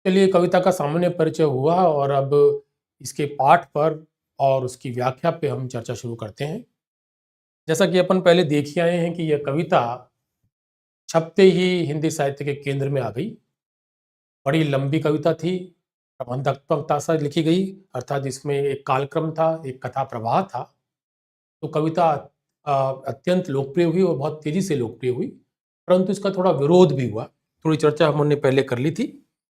चलिए, कविता का सामान्य परिचय हुआ और अब इसके पाठ पर और उसकी व्याख्या पे हम चर्चा शुरू करते हैं। जैसा कि अपन पहले देख ही आए हैं कि यह कविता छपते ही हिंदी साहित्य के केंद्र में आ गई। बड़ी लंबी कविता थी, प्रबंधात्मकता से लिखी गई, अर्थात इसमें एक कालक्रम था, एक कथा प्रवाह था। तो कविता अत्यंत लोकप्रिय हुई और बहुत तेजी से लोकप्रिय हुई, परंतु इसका थोड़ा विरोध भी हुआ। थोड़ी चर्चा हमने पहले कर ली थी।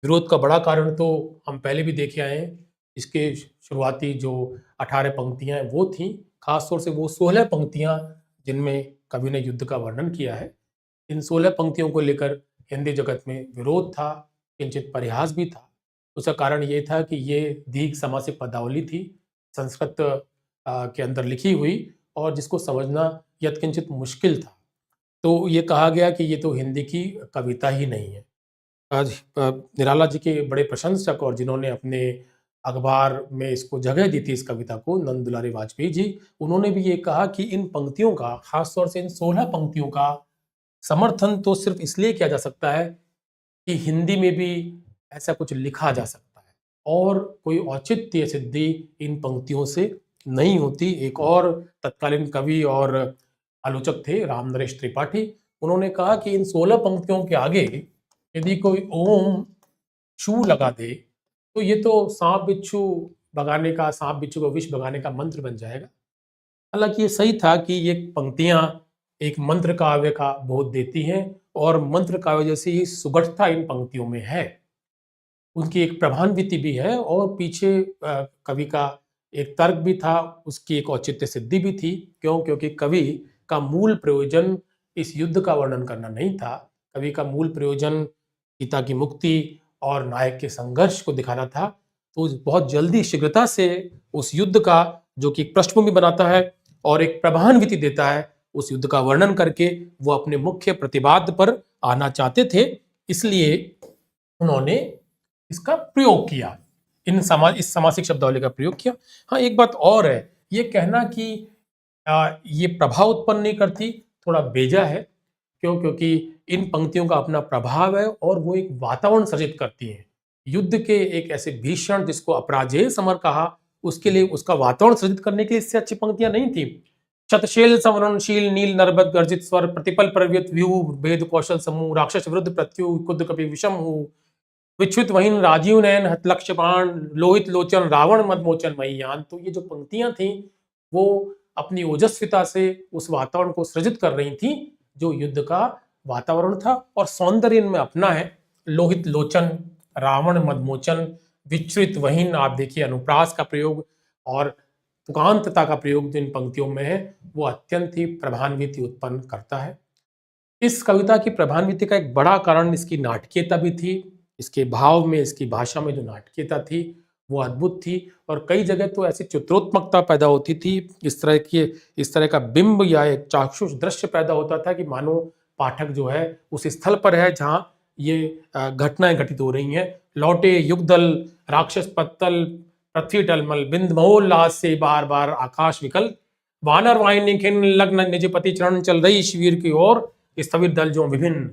विरोध का बड़ा कारण तो हम पहले भी देखे आए हैं। इसके शुरुआती जो 18 पंक्तियां हैं वो थी, खासतौर से वो 16 पंक्तियां जिनमें कवि ने युद्ध का वर्णन किया है। इन 16 पंक्तियों को लेकर हिंदी जगत में विरोध था, किंचित परिहास भी था। उसका कारण ये था कि ये दीर्घ समासिक पदावली थी, संस्कृत के अंदर लिखी हुई, और जिसको समझना यत्किंचित मुश्किल था। तो ये कहा गया कि ये तो हिंदी की कविता ही नहीं है। आज निराला जी के बड़े प्रशंसक और जिन्होंने अपने अखबार में इसको जगह दी थी, इस कविता को, नंद दुलारी वाजपेयी जी, उन्होंने भी ये कहा कि इन पंक्तियों का, खासतौर से इन 16 पंक्तियों का समर्थन तो सिर्फ इसलिए किया जा सकता है कि हिंदी में भी ऐसा कुछ लिखा जा सकता है, और कोई औचित्य सिद्धि इन पंक्तियों से नहीं होती। एक और तत्कालीन कवि और आलोचक थे, राम नरेश त्रिपाठी। उन्होंने कहा कि इन 16 पंक्तियों के आगे यदि कोई ओम छू लगा दे तो ये तो सांप बिच्छू भगाने का, सांप बिच्छू को विष भगाने का मंत्र बन जाएगा। हालांकि ये सही था कि ये पंक्तियां एक मंत्र काव्य का बोध देती हैं, और मंत्र काव्य जैसी ही सुगठता इन पंक्तियों में है। उनकी एक प्रभान्विति भी है, और पीछे कवि का एक तर्क भी था, उसकी एक औचित्य सिद्धि भी थी। क्यों? क्योंकि कवि का मूल प्रयोजन इस युद्ध का वर्णन करना नहीं था। कवि का मूल प्रयोजन सीता की मुक्ति और नायक के संघर्ष को दिखाना था। तो बहुत जल्दी, शीघ्रता से उस युद्ध का, जो कि एक पृष्ठभूमि बनाता है और एक प्रभान्विति देता है, उस युद्ध का वर्णन करके वो अपने मुख्य प्रतिपाद्य पर आना चाहते थे। इसलिए उन्होंने इसका प्रयोग किया, इस सामासिक शब्दावली का प्रयोग किया। हाँ, एक बात और है, ये कहना कि ये प्रभाव उत्पन्न नहीं करती, थोड़ा बेजा है। क्यों? क्योंकि इन पंक्तियों का अपना प्रभाव है, और वो एक वातावरण सृजित करती हैं। युद्ध के एक ऐसे भीषण, जिसको अपराजेय समर कहा, उसके लिए उसका वातावरण सृजित करने के लिए इससे अच्छी पंक्तियां नहीं थी। शतशैल संवरणशील नील नर्मद गर्जित स्वर प्रतिपल प्रव्यत व्यूह भेद कौशल समूह राक्षस विरुद्ध प्रत्यु कुद कपि विषम हूँ विच्युत वहीन राजीव नयन हतलक्ष्य बाण लोहित लोचन रावण मदमोचन महीयान। तो ये जो पंक्तियां थी वो अपनी ओजस्विता से उस वातावरण को सृजित कर रही थी जो युद्ध का वातावरण था, और सौंदर्य इनमें अपना है। लोहित लोचन, रावण मदमोचन, विच्युत वहीन, आप देखिए अनुप्रास का प्रयोग और तुकांतता का प्रयोग जो इन पंक्तियों में है, वो अत्यंत ही प्रभान्विति उत्पन्न करता है। इस कविता की प्रभान्विति का एक बड़ा कारण इसकी नाटकीयता भी थी। इसके भाव में, इसकी भाषा में जो नाटकीयता थी वो अद्भुत थी, और कई जगह तो ऐसी चित्रोत्मकता पैदा होती थी, इस तरह का बिंब या एक चाक्षुष दृश्य पैदा होता था कि मानो पाठक जो है उस स्थल पर है जहाँ ये घटनाएं घटित हो रही हैं। लौटे युगदल, राक्षस पत्तल, पृथ्वी टलमल, बिंद महोल्लास से बार बार आकाश विकल, वानर वाहिनी खिन्न लग्न निज पति चरण चल रही शिविर की ओर, स्थविर दल जो विभिन्न।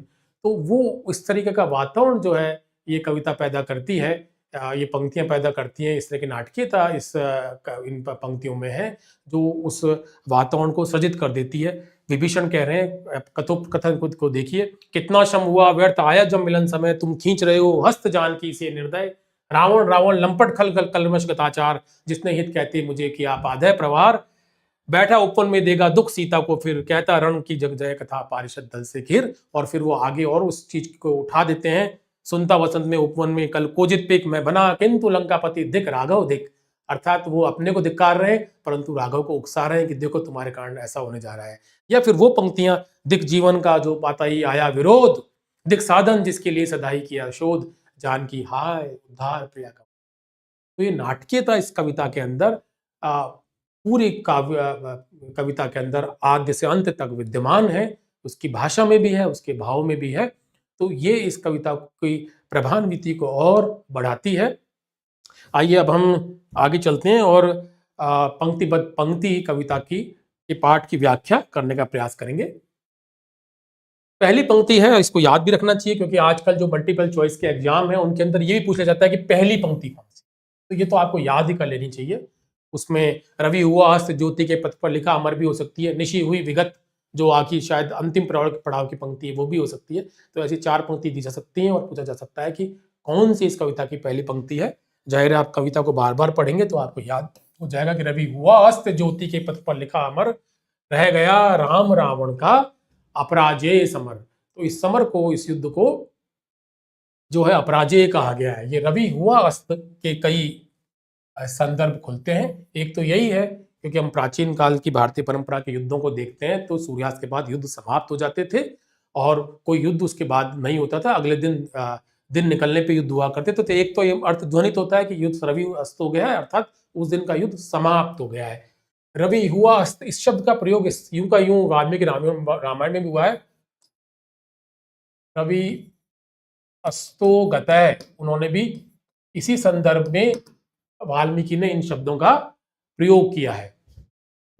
तो वो इस तरीके का वातावरण जो है ये कविता पैदा करती है, ये पंक्तियां पैदा करती हैं। इस तरह की नाटकीयता इन पंक्तियों में है जो उस वातावरण को सृजित कर देती है। विभीषण कह रहे हैं, कथन को देखिए, कितना श्रम हुआ व्यर्थ आया जब मिलन समय, तुम खींच रहे हो हस्त जानकी से निर्दय, रावण रावण लंपट खल खल कलमश गताचार, जिसने हित कहते मुझे किया पादय प्रवार, बैठा उपवन में देगा दुख सीता को फिर, कहता रण की जग जय कथा पारिषद दल से घिर। और फिर वो आगे और उस चीज को उठा देते हैं, सुनता वसंत में उपवन में कल कोजित पिक मैं बना, किंतु लंकापति दिख राघव दिख। अर्थात वो अपने को धिक्कार रहे हैं, परंतु राघव को उकसा रहे हैं कि देखो तुम्हारे कारण ऐसा होने जा रहा है। या फिर वो पंक्तियां, दिख जीवन का जो पाता ही आया विरोध, दिख साधन जिसके लिए सदाई किया शोध, जानकी हाय उद्धार प्रिया का। तो ये नाटकीयता इस कविता के अंदर पूरी कविता के अंदर आद्य से अंत तक विद्यमान है। उसकी भाषा में भी है, उसके भाव में भी है। तो ये इस कविता की प्रभान्विति को और बढ़ाती है। आइए अब हम आगे चलते हैं और पंक्तिबद्ध पंक्ति कविता की के पाठ की व्याख्या करने का प्रयास करेंगे। पहली पंक्ति है, इसको याद भी रखना चाहिए क्योंकि आजकल जो मल्टीपल चॉइस के एग्जाम है उनके अंदर ये भी पूछा जाता है कि पहली पंक्ति कौन सी, तो ये तो आपको याद ही कर लेनी चाहिए। उसमें रवि हुआ अस्त ज्योति के पथ पर लिखा अमर भी हो सकती है, निशी हुई विगत जो आखिर शायद अंतिम पड़ाव की पंक्ति है वो भी हो सकती है। तो ऐसी 4 पंक्ति दी जा सकती हैं और पूछा जा सकता है कि कौन सी इस कविता की पहली पंक्ति है। जाहिर है आप कविता को बार बार पढ़ेंगे तो आपको याद हो जाएगा कि रवि हुआ अस्त ज्योति के पथ पर लिखा अमर, रह गया राम रावण का अपराजेय समर। तो इस समर को, इस युद्ध को जो है अपराजेय कहा गया है। ये रवि हुआ अस्त के कई संदर्भ खुलते हैं। एक तो यही है क्योंकि हम प्राचीन काल की भारतीय परंपरा के युद्धों को देखते हैं तो सूर्यास्त के बाद युद्ध समाप्त हो जाते थे और कोई युद्ध उसके बाद नहीं होता था, अगले दिन निकलने पे युद्ध हुआ करते थे। तो एक तो ये अर्थ ध्वनित होता है कि युद्ध रवि अस्त हो गया है, अर्थात उस दिन का युद्ध समाप्त हो गया है। रवि हुआ अस्त, इस शब्द का प्रयोग यूं का यूं वाल्मीकि रामायण में भी हुआ है। रवि अस्तो गतय, उन्होंने भी इसी संदर्भ में वाल्मीकि ने इन शब्दों का प्रयोग किया है।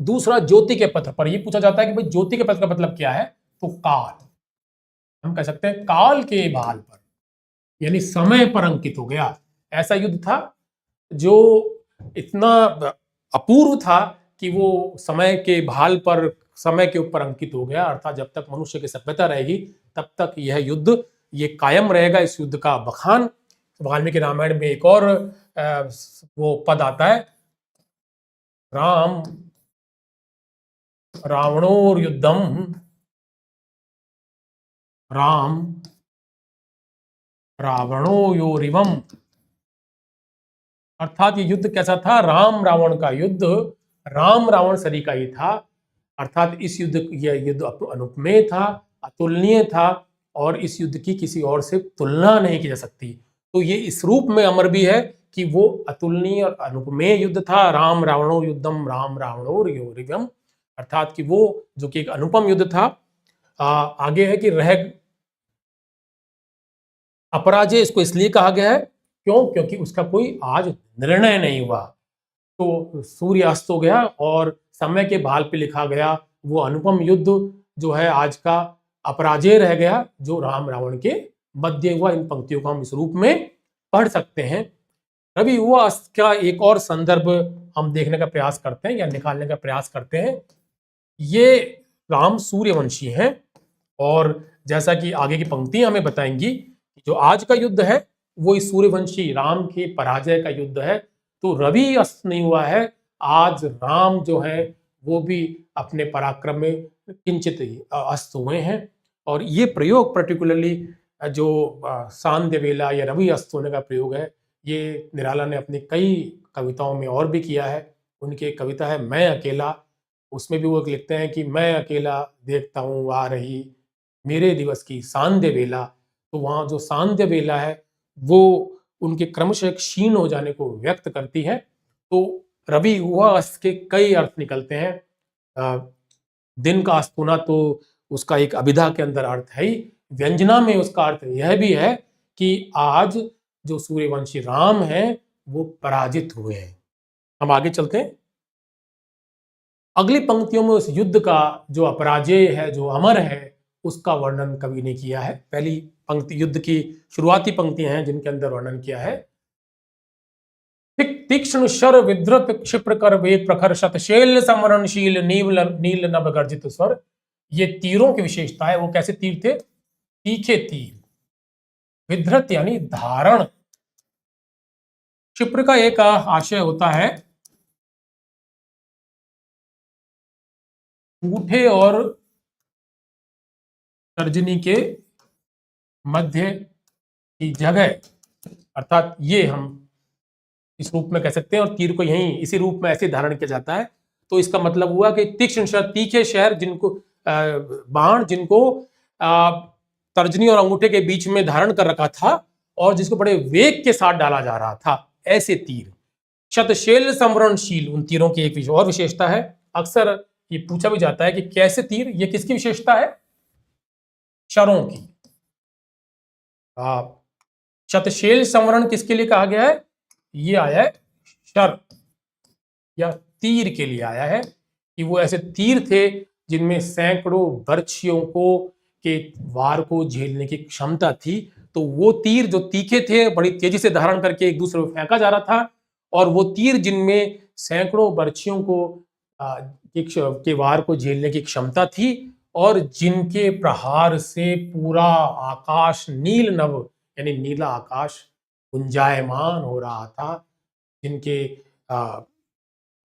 दूसरा ज्योति के पथ पर, यह पूछा जाता है कि भाई ज्योति के पथ का मतलब क्या है, तो काल, हम कह सकते हैं काल के भाल पर, यानी समय पर अंकित हो गया। ऐसा युद्ध था जो इतना अपूर्व था कि वो समय के भाल पर, समय के ऊपर अंकित हो गया। अर्थात जब तक मनुष्य की सभ्यता रहेगी तब तक यह युद्ध ये कायम रहेगा। इस युद्ध का बखान वाल्मीकि रामायण में एक और वो पद आता है, राम रावणोर युद्धम, राम रावणो योरिवम। अर्थात ये युद्ध कैसा था, राम रावण का युद्ध राम रावण सरी का ही था। अर्थात इस युद्ध, यह युद्ध अनुपमेय था, अतुलनीय था और इस युद्ध की किसी और से तुलना नहीं की जा सकती। तो ये इस रूप में अमर भी है कि वो अतुलनीय और अनुपमेय युद्ध था। राम रावणो युद्धम, राम रावणो योरिवम, अर्थात कि वो जो कि एक अनुपम युद्ध था। आगे है कि रह अपराजय, इसको इसलिए कहा गया है क्यों, क्योंकि उसका कोई आज निर्णय नहीं हुआ। तो सूर्य अस्त हो गया और समय के भाल पे लिखा गया वो अनुपम युद्ध जो है आज का अपराजय रह गया, जो राम रावण के मध्य हुआ। इन पंक्तियों को हम इस रूप में पढ़ सकते हैं। रवि हुआ अस्त का एक और संदर्भ हम देखने का प्रयास करते हैं या निकालने का प्रयास करते हैं। ये राम सूर्यवंशी हैं और जैसा कि आगे की पंक्तियां हमें बताएंगी, जो आज का युद्ध है वो इस सूर्यवंशी राम के पराजय का युद्ध है। तो रवि अस्त नहीं हुआ है, आज राम जो है वो भी अपने पराक्रम में किंचित अस्त हुए हैं। और ये प्रयोग पर्टिकुलरली जो सांध्य वेला या रवि अस्त होने का प्रयोग है, ये निराला ने अपनी कई कविताओं में और भी किया है। उनकी एक कविता है मैं अकेला, उसमें भी वो लिखते हैं कि मैं अकेला देखता हूँ आ रही मेरे दिवस की सांध्य वेला। तो वहाँ जो सांध्य वेला है वो उनके क्रमशः क्षीण हो जाने को व्यक्त करती है। तो रवि हुआ अस्त के कई अर्थ निकलते हैं। दिन का अस्त होना तो उसका एक अभिधा के अंदर अर्थ है ही, व्यंजना में उसका अर्थ यह भी है कि आज जो सूर्यवंशी राम हैं वो पराजित हुए हैं। हम आगे चलते हैं। अगली पंक्तियों में उस युद्ध का जो अपराजय है, जो अमर है, उसका वर्णन कवि ने किया है। पहली पंक्ति युद्ध की शुरुआती पंक्तियां हैं जिनके अंदर वर्णन किया है, तीक्ष्ण शर विद्रुत क्षिप्र कर वेग प्रखर शतशैल समरणशील नील नभ गर्जित स्वर। ये तीरों की विशेषता है। वो कैसे तीर थे, तीखे तीर, विधृत यानी धारण, क्षिप्र का एक आशय होता है अंगूठे और तर्जनी के मध्य की जगह, अर्थात ये हम इस रूप में कह सकते हैं और तीर को यहीं इसी रूप में ऐसे धारण किया जाता है। तो इसका मतलब हुआ कि तीक्ष्ण शर, तीखे शहर, जिनको बाण जिनको तर्जनी और अंगूठे के बीच में धारण कर रखा था और जिसको बड़े वेग के साथ डाला जा रहा था, ऐसे तीर। शतशैल समरणशील, उन तीरों की एक और विशेषता है। अक्सर ये पूछा भी जाता है कि कैसे तीर, ये किसकी विशेषता है, शरों की। शतशैल संवरण किसके लिए कहा गया है, ये आया है शर या तीर के लिए आया है कि वो ऐसे तीर थे जिनमें सैकड़ों बर्छियों को के वार को झेलने की क्षमता थी। तो वो तीर जो तीखे थे बड़ी तेजी से धारण करके एक दूसरे को फेंका जा रहा था, और वो तीर जिनमें सैकड़ों बर्छियों को के वार को झेलने की क्षमता थी, और जिनके प्रहार से पूरा आकाश नील नभ यानी नीला आकाश गुंजायमान हो रहा था, जिनके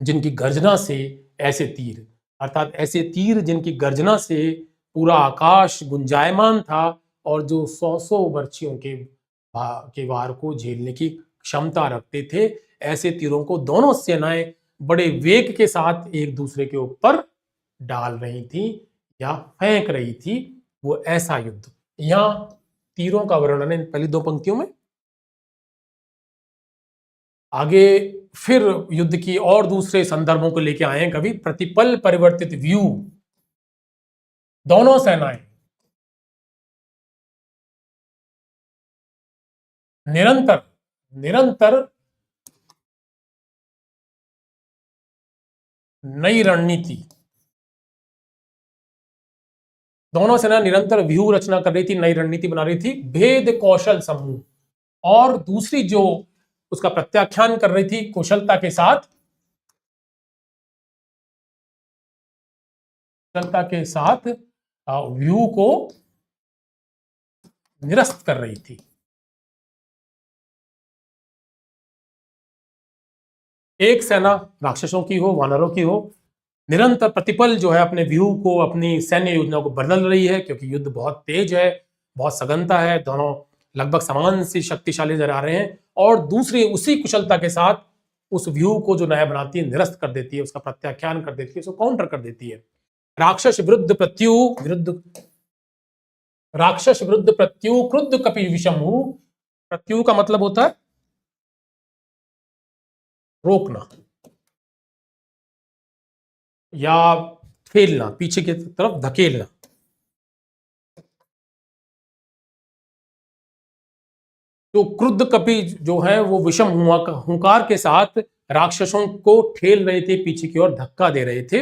जिनकी गर्जना से ऐसे तीर, अर्थात ऐसे तीर जिनकी गर्जना से पूरा आकाश गुंजायमान था, और जो सौ सौ बर्छियों के वार को झेलने की क्षमता रखते थे, ऐसे तीरों को दोनों सेनाएं बड़े वेग के साथ एक दूसरे के ऊपर डाल रही थी या फेंक रही थी। वो ऐसा युद्ध, यहां तीरों का वर्णन है इन पहली दो पंक्तियों में। आगे फिर युद्ध की और दूसरे संदर्भों को लेके आए हैं कवि। प्रतिपल परिवर्तित व्यू, दोनों सेनाएं निरंतर निरंतर नई रणनीति, दोनों सेना निरंतर व्यूह रचना कर रही थी, नई रणनीति बना रही थी, भेद कौशल समूह, और दूसरी जो उसका प्रत्याख्यान कर रही थी कुशलता के साथ, व्यू को निरस्त कर रही थी। एक सेना राक्षसों की हो, वानरों की हो, निरंतर प्रतिपल जो है अपने व्यू को, अपनी सैन्य योजना को बदल रही है, क्योंकि युद्ध बहुत तेज है, बहुत सघनता है, दोनों लगभग समान सी शक्तिशाली नजर आ रहे हैं, और दूसरी उसी कुशलता के साथ उस व्यू को जो नया बनाती है, निरस्त कर देती है, उसका प्रत्याख्यान कर देती है, उसको काउंटर कर देती है। राक्षस विरुद्ध प्रत्यु क्रुद्ध कपि विषमु। प्रत्यु का मतलब होता है रोकना या ठेलना, पीछे की तरफ धकेलना। तो क्रुद्ध कपि जो है वो विषम हुंकार के साथ राक्षसों को ठेल रहे थे, पीछे की ओर धक्का दे रहे थे।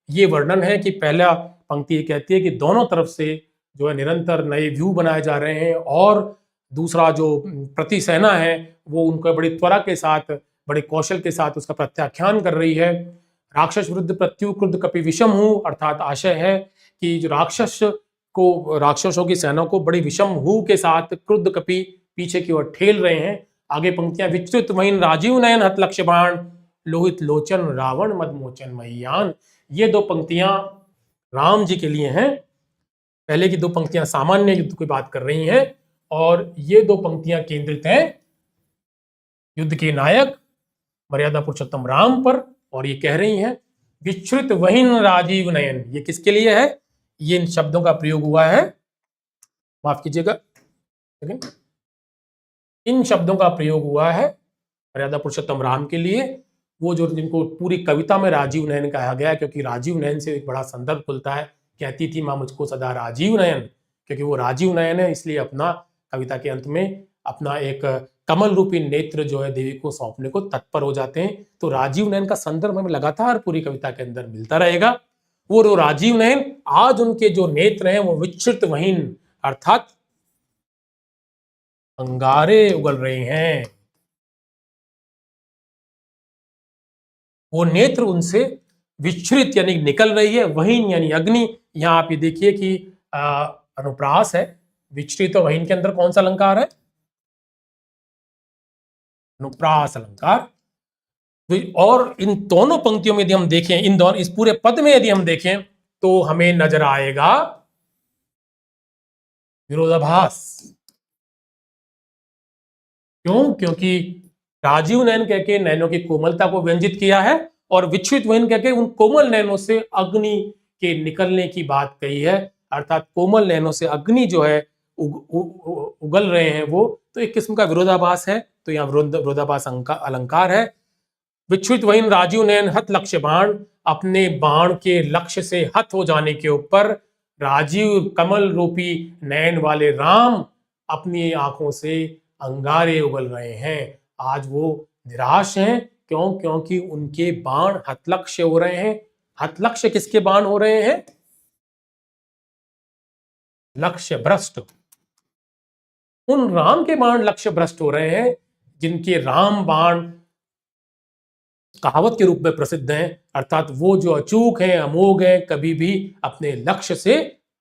ये वर्णन है कि पहला पंक्ति ये कहती है कि दोनों तरफ से जो है निरंतर नए व्यू बनाए जा रहे हैं, और दूसरा जो प्रति सेना है वो उनको बड़ी त्वरा के साथ, बड़े कौशल के साथ उसका प्रत्याख्यान कर रही है। राक्षस विरुद्ध प्रत्यु क्रुद्ध कपि विषम हूं, अर्थात आशय है कि जो राक्षसों की सेना को बड़ी विषम हु के साथ क्रुद्ध कपि पीछे की ओर ठेल रहे हैं। आगे पंक्तियां, विच्युत वहीन राजीव नयन हत लक्ष्य बाण, लोहित लोचन रावण मदमोचन महियान। ये दो पंक्तियां राम जी के लिए हैं। पहले की दो पंक्तियां सामान्य युद्ध की बात कर रही हैं, और ये दो पंक्तियां केंद्रित हैं युद्ध के नायक मर्यादा पुरुषोत्तम राम पर, और ये कह रही हैं विच्युत वहीन राजीव नयन। ये किसके लिए है? ये इन शब्दों का प्रयोग हुआ है, माफ कीजिएगा, लेकिन इन शब्दों का प्रयोग हुआ है मर्यादा पुरुषोत्तम राम के लिए, वो जो जिनको पूरी कविता में राजीव नयन कहा गया है, क्योंकि राजीव नयन से एक बड़ा संदर्भ खुलता है। कहती थी मां मुझको सदा राजीव नयन, क्योंकि वो राजीव नयन है, इसलिए अपना कविता के अंत में अपना एक कमल रूपी नेत्र जो है देवी को सौंपने को तत्पर हो जाते हैं। तो राजीव नयन का संदर्भ हमें लगातार पूरी कविता के अंदर मिलता रहेगा। वो राजीव नयन, आज उनके जो नेत्र हैं वो विच्युत वहीन, अर्थात अंगारे उगल रहे हैं, वो नेत्र उनसे विच्छृत यानी निकल रही है। वहीन यानी अग्नि। यहां आप ये देखिए कि अनुप्रास है, विच्छृत और वहीन के अंदर कौन सा अलंकार है? अनुप्रास अलंकार। और इन दोनों पंक्तियों में यदि हम देखें, इन दोनों इस पूरे पद में यदि हम देखें, तो हमें नजर आएगा विरोधाभास। क्यों? क्योंकि राजीव नयन कह के नयनों की कोमलता को व्यंजित किया है, और विच्छित वहीन कह के उन कोमल नयनों से अग्नि के निकलने की बात कही है, अर्थात कोमल नयनों से अग्नि जो है उगल रहे हैं वो। तो एक किस्म का विरोधाभास है, तो यहाँ विरोधाभास अलंकार है। विच्छित वहीन राजीव नयन हत लक्ष्य बाण, अपने बाण के लक्ष्य से हत हो जाने के ऊपर राजीव कमल रूपी नयन वाले राम अपनी आंखों से अंगारे उगल रहे हैं। आज वो निराश हैं। क्यों? क्योंकि उनके बाण हतलक्ष्य हो रहे हैं। हतलक्ष्य किसके बाण हो रहे हैं? लक्ष्य भ्रष्ट, उन राम के बाण लक्ष्य भ्रष्ट हो रहे हैं जिनके राम बाण कहावत के रूप में प्रसिद्ध हैं, अर्थात वो जो अचूक हैं, अमोघ हैं, कभी भी अपने लक्ष्य से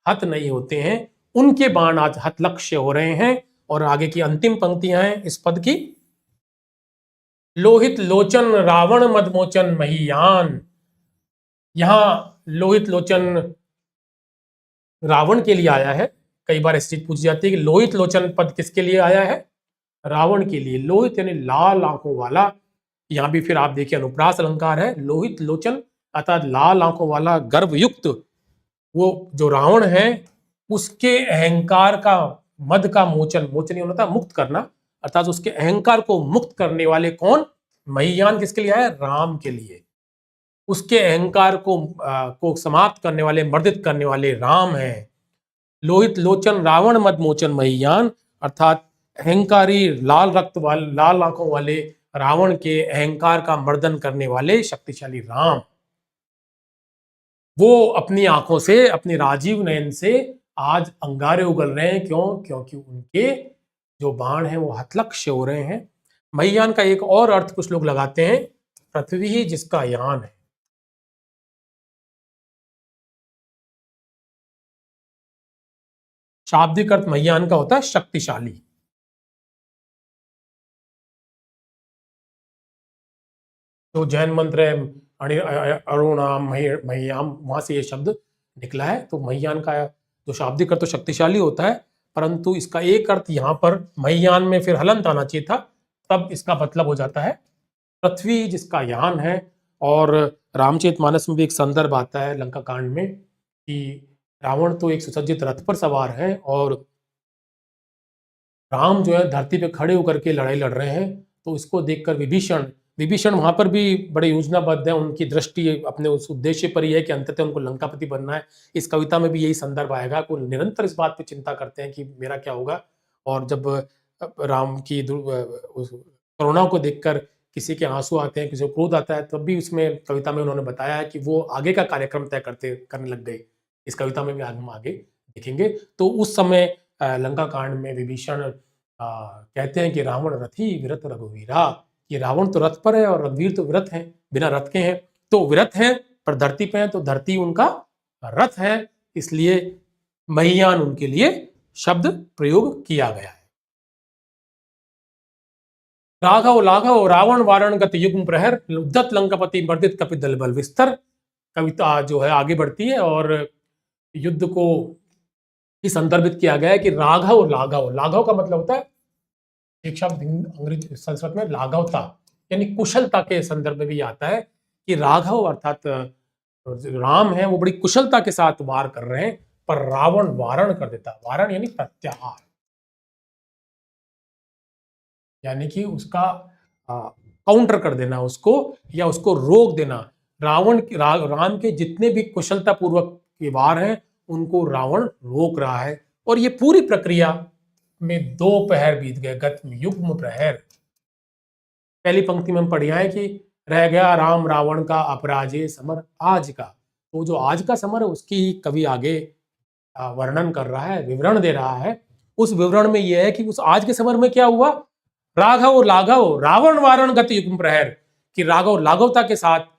हत नहीं होते हैं, उनके बाण आज हत लक्ष्य हो रहे हैं। और आगे की अंतिम पंक्तियां हैं इस पद की, लोहित लोचन रावण मदमोचन महीयान। यहां लोहित लोचन रावण के लिए आया है। कई बार ऐसी चीज पूछी जाती है कि लोहित लोचन पद किसके लिए आया है? रावण के लिए। लोहित यानी लाल आंखों वाला, यहां भी फिर आप देखिए अनुप्रास अलंकार है, लोहित लोचन अर्थात लाल आंखों वाला गर्वयुक्त वो जो रावण है, उसके अहंकार का मद का मोचन, मोचन ये होता है मुक्त करना, अर्थात उसके अहंकार को मुक्त करने वाले कौन? महीयान किसके लिए आया? राम के लिए। उसके अहंकार को समाप्त करने वाले, मर्दित करने वाले राम हैं। लोहित लोचन रावण मद मोचन महीयान, अर्थात अहंकारी लाल रक्त वाले, लाल आंखों वाले रावण के अहंकार का मर्दन करने वाले शक्तिशाली राम, वो अपनी आंखों से, अपनी राजीव नयन से आज अंगारे उगल रहे हैं। क्यों? क्योंकि उनके जो बाण हैं वो हतलक्ष्य हो रहे हैं। महीयान का एक और अर्थ कुछ लोग लगाते हैं, पृथ्वी ही जिसका यान है। शाब्दिक अर्थ महीयान का होता है शक्तिशाली। तो जैन मंत्र है अरुणाम मह्याम, वहां से ये शब्द निकला है। तो महीयान का जो शाब्दिक अर्थ तो शक्तिशाली होता है, परंतु इसका एक अर्थ यहाँ पर महीयान में फिर हलंत आना चाहिए था, तब इसका मतलब हो जाता है पृथ्वी जिसका यान है। और रामचरितमानस में भी एक संदर्भ आता है लंका कांड में कि रावण तो एक सुसज्जित रथ पर सवार है और राम जो है धरती पे खड़े होकर के लड़ाई लड़ रहे हैं। तो इसको देखकर विभीषण विभीषण वहां पर भी बड़े योजनाबद्ध है, उनकी दृष्टि अपने उस उद्देश्य पर ही है कि अंततः उनको लंकापति बनना है। इस कविता में भी यही संदर्भ आएगा, वो निरंतर इस बात पे चिंता करते हैं कि मेरा क्या होगा। और जब राम की उस करुणा को देखकर किसी के आंसू आते हैं, किसी को क्रोध आता है, तब भी उसमें कविता में उन्होंने बताया है कि वो आगे का कार्यक्रम तय करने लग गए। इस कविता में भी हम आगे देखेंगे। तो उस समय लंका कांड में विभीषण कहते हैं कि रावण रथी विरत रघुवीरा, ये रावण तो रथ पर है और रघुवीर तो विरत है, बिना रथ के हैं। तो विरत है पर धरती पे है, तो धरती उनका रथ है, इसलिए महीयान उनके लिए शब्द प्रयोग किया गया है। राघव लाघव रावण वारण गत युग्म प्रहर, उद्धत लंकापति मर्दित कपि दल बल विस्तर। कविता जो है आगे बढ़ती है और युद्ध को ही संदर्भित किया गया है कि राघव लाघव, लाघव का मतलब होता है एक शब्द अंग्रेजी संस्कृत में लाघवता यानी कुशलता के संदर्भ में भी आता है कि राघव अर्थात राम है वो बड़ी कुशलता के साथ वार कर रहे हैं, पर रावण वारण कर देता। वारण यानी प्रत्याहार, यानी कि उसका काउंटर कर देना उसको, या उसको रोक देना। राम के जितने भी कुशलता पूर्वक के वार हैं उनको रावण रोक रहा है। और ये पूरी प्रक्रिया में 2 पहर बीत गए, गत युग्म प्रहर। पहली पंक्ति में हम पढ़िया है कि रह गया राम रावण का अपराजय समर आज का। तो जो आज का समर है उसकी कवि आगे वर्णन कर रहा है, विवरण दे रहा है। उस विवरण में यह है कि उस आज के समर में क्या हुआ, राघव लाघव रावण वारण गत युग्म प्रहर, कि राघव लाघवता के साथ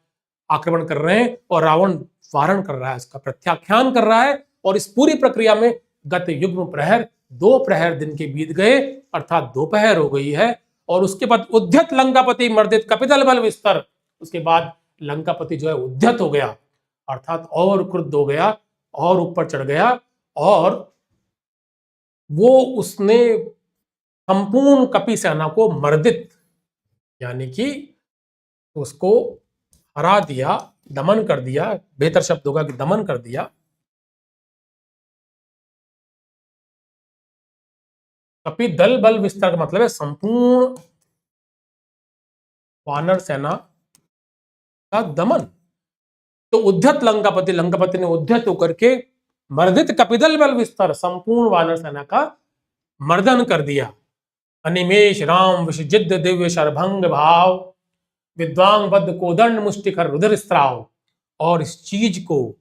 आक्रमण कर रहे हैं और रावण वारण कर रहा है, उसका प्रत्याख्यान कर रहा है। और इस पूरी प्रक्रिया में गत युग्म प्रहर, 2 प्रहर दिन के बीत गए, अर्थात दोपहर हो गई है। और उसके बाद उद्यत लंकापति मर्दित कपितल बल विस्तर, उसके बाद लंकापति जो है उद्यत हो गया, अर्थात और क्रुद्ध हो गया और ऊपर चढ़ गया, और वो उसने संपूर्ण कपि सेना को मर्दित यानी कि उसको हरा दिया, दमन कर दिया। बेहतर शब्द होगा कि दमन कर दिया। कपि दल बल विस्तार का मतलब है संपूर्ण वानर सेना का दमन। तो उद्धत लंकापति, लंकापति ने उद्धत होकर के मर्दित कपिदल बल विस्तार, संपूर्ण वानर सेना का मर्दन कर दिया। अनिमेष राम विषजिद दिव्य शरभंग भाव, विद्वांग बद्ध कोदंड मुष्टिकर रुद्र स्त्राव। और इस चीज को,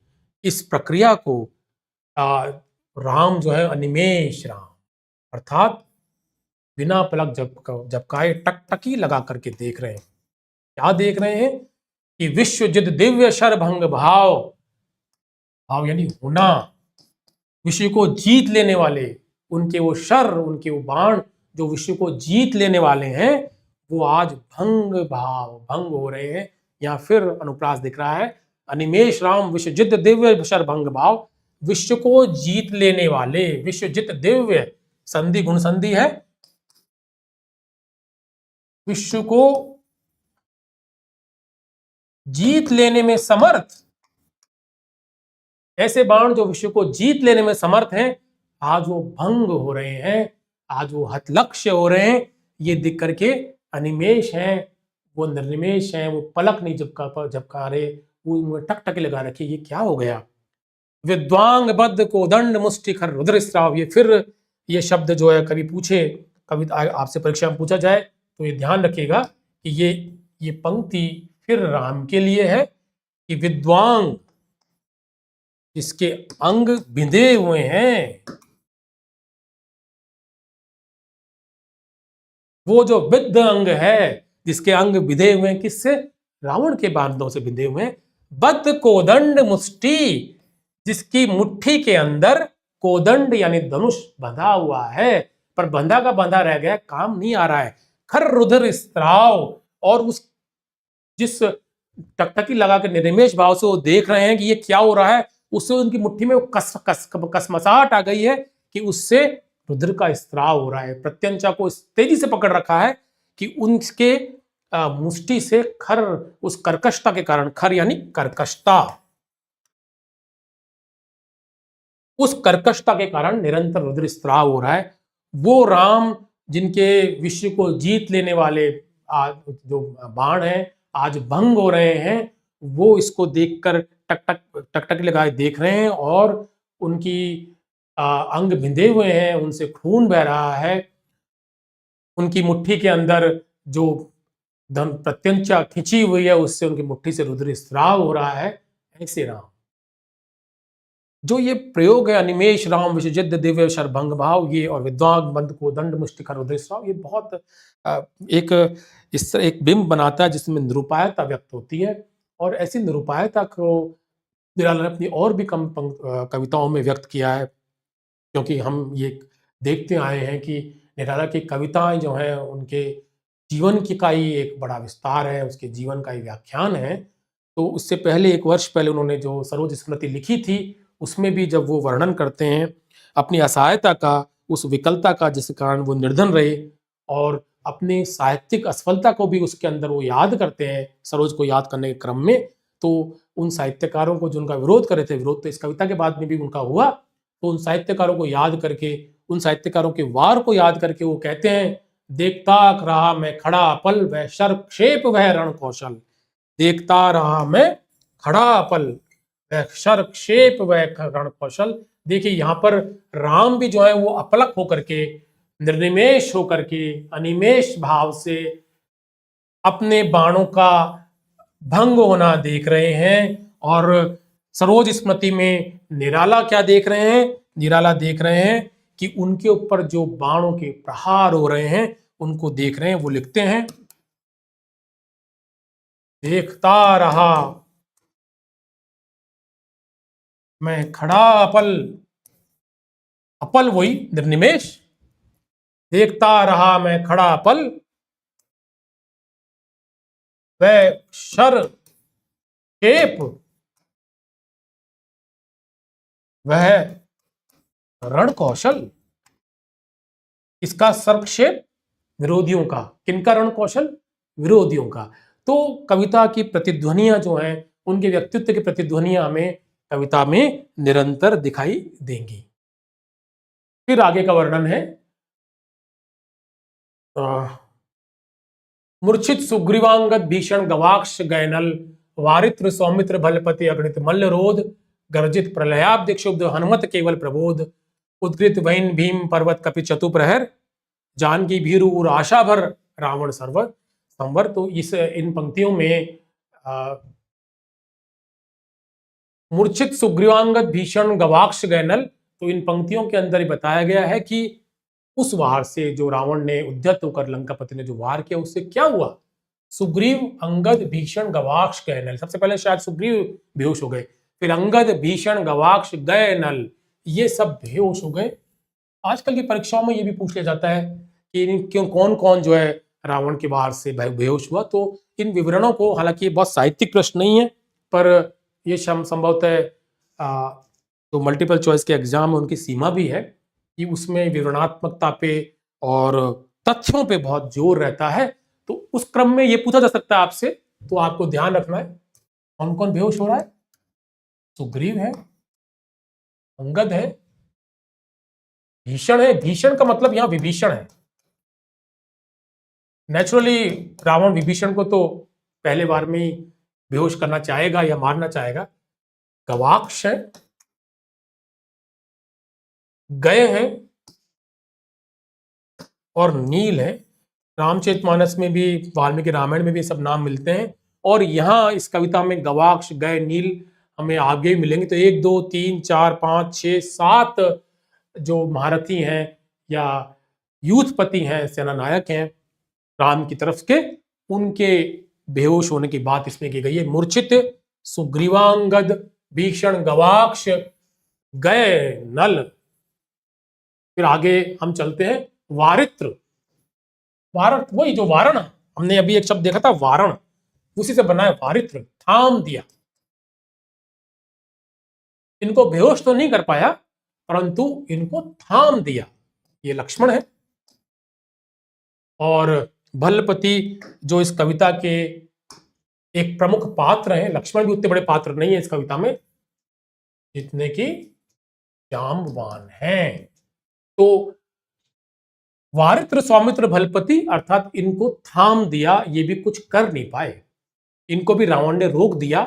इस प्रक्रिया को राम जो है अनिमेष राम, अर्थात बिना पलक झपकाए टकटकी लगा करके देख रहे हैं। क्या देख रहे हैं कि विश्व जिद दिव्य शर भंग भाव, भाव यानी होना, विश्व को जीत लेने वाले, उनके वो शर, उनके वो बाण जो विश्व को जीत लेने वाले हैं, वो आज भंग भाव, भंग हो रहे हैं। या फिर अनुप्रास दिख रहा है, अनिमेष राम विश्व जित दिव्य शर भंग भाव, विश्व को जीत लेने वाले, विश्व जित दिव्य, संधि गुण संधि है, विश्व को जीत लेने में समर्थ, ऐसे बाण जो विश्व को जीत लेने में समर्थ हैं, आज वो भंग हो रहे हैं, आज वो हतलक्ष्य हो रहे हैं। ये दिख करके अनिमेष हैं, वो निर्निमेष हैं, वो पलक नहीं झपका रहे, वो टकटकी लगा रखी। ये क्या हो गया? विद्वांग बद्ध कोदंड मुष्टिखर रुद्र स्राव। ये फिर ये शब्द जो है कभी पूछे, कभी आपसे परीक्षा में पूछा जाए तो ये ध्यान रखिएगा कि ये पंक्ति फिर राम के लिए है कि विद्वांग, जिसके अंग बिंधे हुए हैं, वो जो विद्ध अंग है, जिसके अंग बिंधे हुए हैं, किससे? रावण के बांधों से बिंधे हुए हैं। बद्ध कोदंड मुष्टि, जिसकी मुट्ठी के अंदर कोदंड यानी धनुष बंधा हुआ है, पर बंधा का बंधा रह गया, काम नहीं आ रहा है। खर रुधिर स्त्राव, और उस जिस टकटकी लगा के निर्निमेष भाव से वो देख रहे हैं कि ये क्या हो रहा है, उससे उनकी मुट्ठी में कसमसाहट आ गई है कि उससे रुधिर का स्त्राव हो रहा है। प्रत्यंचा को इस तेजी से पकड़ रखा है कि उनके मुष्टि से खर, उस कर्कशता के कारण, खर यानी कर्कशता, उस कर्कशता के कारण निरंतर रुधिर स्त्राव हो रहा है। वो राम जिनके विश्व को जीत लेने वाले जो बाण हैं आज भंग हो रहे हैं, वो इसको देखकर टकटक लगाए देख रहे हैं, और उनकी अंग बिंधे हुए हैं, उनसे खून बह रहा है, उनकी मुट्ठी के अंदर जो धन प्रत्यंचा खिंची हुई है, उससे उनकी मुट्ठी से रुधिर स्राव हो रहा है। ऐसे राम, जो ये प्रयोग है अनिमेष राम विश्वजिद दिव्य शरभंग भाव, ये और विद्वान बंद को दंड मुष्टिकर रुधिर स्राव, ये बहुत एक इस तरह एक बिंब बनाता है जिसमें निरुपायता व्यक्त होती है। और ऐसी निरुपायता को निराला ने अपनी और भी कम कविताओं में व्यक्त किया है, क्योंकि हम ये देखते आए हैं कि निराला की कविताएं जो हैं उनके जीवन की का ही एक बड़ा विस्तार है, उसके जीवन का ही व्याख्यान है। तो उससे पहले 1 वर्ष पहले उन्होंने जो सरोज स्मृति लिखी थी, उसमें भी जब वो वर्णन करते हैं अपनी असहायता का, उस विकलता का जिसके कारण वो निर्धन रहे, और अपनी साहित्यिक असफलता को भी उसके अंदर वो याद करते हैं सरोज को याद करने के क्रम में। तो उन साहित्यकारों को जो उनका विरोध कर रहे थे, विरोध तो इस कविता के बाद में भी उनका हुआ, तो उन साहित्यकारों को याद करके, उन साहित्यकारों के वार को याद करके वो कहते हैं, देखता रहा मैं खड़ा पल वह शरक्षेप वह रण कौशल। देखता रहा मैं खड़ा पल वह शरक्षेप वह रण कौशल। देखिए यहाँ पर राम भी जो है वो अपलक होकर के, निर्निमेष होकर के, अनिमेष भाव से अपने बाणों का भंग होना देख रहे हैं। और सरोज स्मृति में निराला क्या देख रहे हैं? निराला देख रहे हैं कि उनके ऊपर जो बाणों के प्रहार हो रहे हैं उनको देख रहे हैं। वो लिखते हैं, देखता रहा मैं खड़ा अपल, अपल वही निर्निमेष, देखता रहा मैं खड़ा अपल वह शर क्षेप वह रण कौशल। इसका संक्षेप विरोधियों का, किनका रण कौशल? विरोधियों का। तो कविता की प्रतिध्वनियां जो हैं, उनके व्यक्तित्व की प्रतिध्वनियां हमें कविता में निरंतर दिखाई देंगी। फिर आगे का वर्णन है, मूर्छित सुग्रीवांगद भीषण गवाक्ष गैनल वारित्र सौमित्र भलपति अगणित मल्लरोध गर्जित प्रलयाब्द क्षुब्ध हनुमत केवल प्रबोध उद्गृत वैन भीम पर्वत कपि चतुप्रहर जानकी भीरु उर आशा भर रावण सर्वर संवर। तो इन पंक्तियों में मूर्छित सुग्रीवांगद भीषण गवाक्ष गैनल, तो इन पंक्तियों के अंदर ही बताया गया है कि उस वार से जो रावण ने उद्यत होकर लंकापति ने जो वार किया उससे क्या हुआ। सुग्रीव अंगद भीषण गवाक्ष गए नल, सबसे पहले शायद सुग्रीव बेहोश हो गए, फिर अंगद भीषण गवाक्ष गए नल, ये सब बेहोश हो गए। आजकल की परीक्षाओं में ये भी पूछ लिया जाता है कि क्यों कौन कौन जो है रावण के वार से बेहोश हुआ। तो इन विवरणों को, हालांकि ये बहुत साहित्यिक प्रश्न नहीं है, पर ये संभवतः तो मल्टीपल चॉइस के एग्जाम में उनकी सीमा भी है कि उसमें विवरणात्मकता पे और तथ्यों पे बहुत जोर रहता है। तो उस क्रम में ये पूछा जा सकता है आपसे, तो आपको ध्यान रखना है कौन कौन बेहोश हो रहा है। सुग्रीव है, अंगद है, भीषण है। भीषण का मतलब यहां विभीषण है। नेचुरली रावण विभीषण को तो पहले बार में ही बेहोश करना चाहेगा या मारना चाहेगा। गवाक्ष है, गए हैं और नील है। रामचरितमानस में भी, वाल्मीकि रामायण में भी सब नाम मिलते हैं, और यहाँ इस कविता में गवाक्ष, गए, नील हमें आगे मिलेंगे। तो 1 2 3 4 5 6 7 जो महारथी हैं या यूथपति हैं, सेना नायक हैं राम की तरफ के, उनके बेहोश होने की बात इसमें की गई है। मूर्छित सुग्रीवांगद भीषण गवाक्ष गए नल। फिर आगे हम चलते हैं। वारित्र, वारण वही जो वारण, हमने अभी एक शब्द देखा था वारण, उसी से बना है वारित्र, थाम दिया। इनको बेहोश तो नहीं कर पाया, परंतु इनको थाम दिया। ये लक्ष्मण है। और भल्लपति जो इस कविता के एक प्रमुख पात्र हैं, लक्ष्मण भी उतने बड़े पात्र नहीं है इस कविता में जितने की जाम्बवान हैं। तो वारित्र सौमित्र भलपति, अर्थात इनको थाम दिया, ये भी कुछ कर नहीं पाए। इनको भी रावण ने रोक दिया।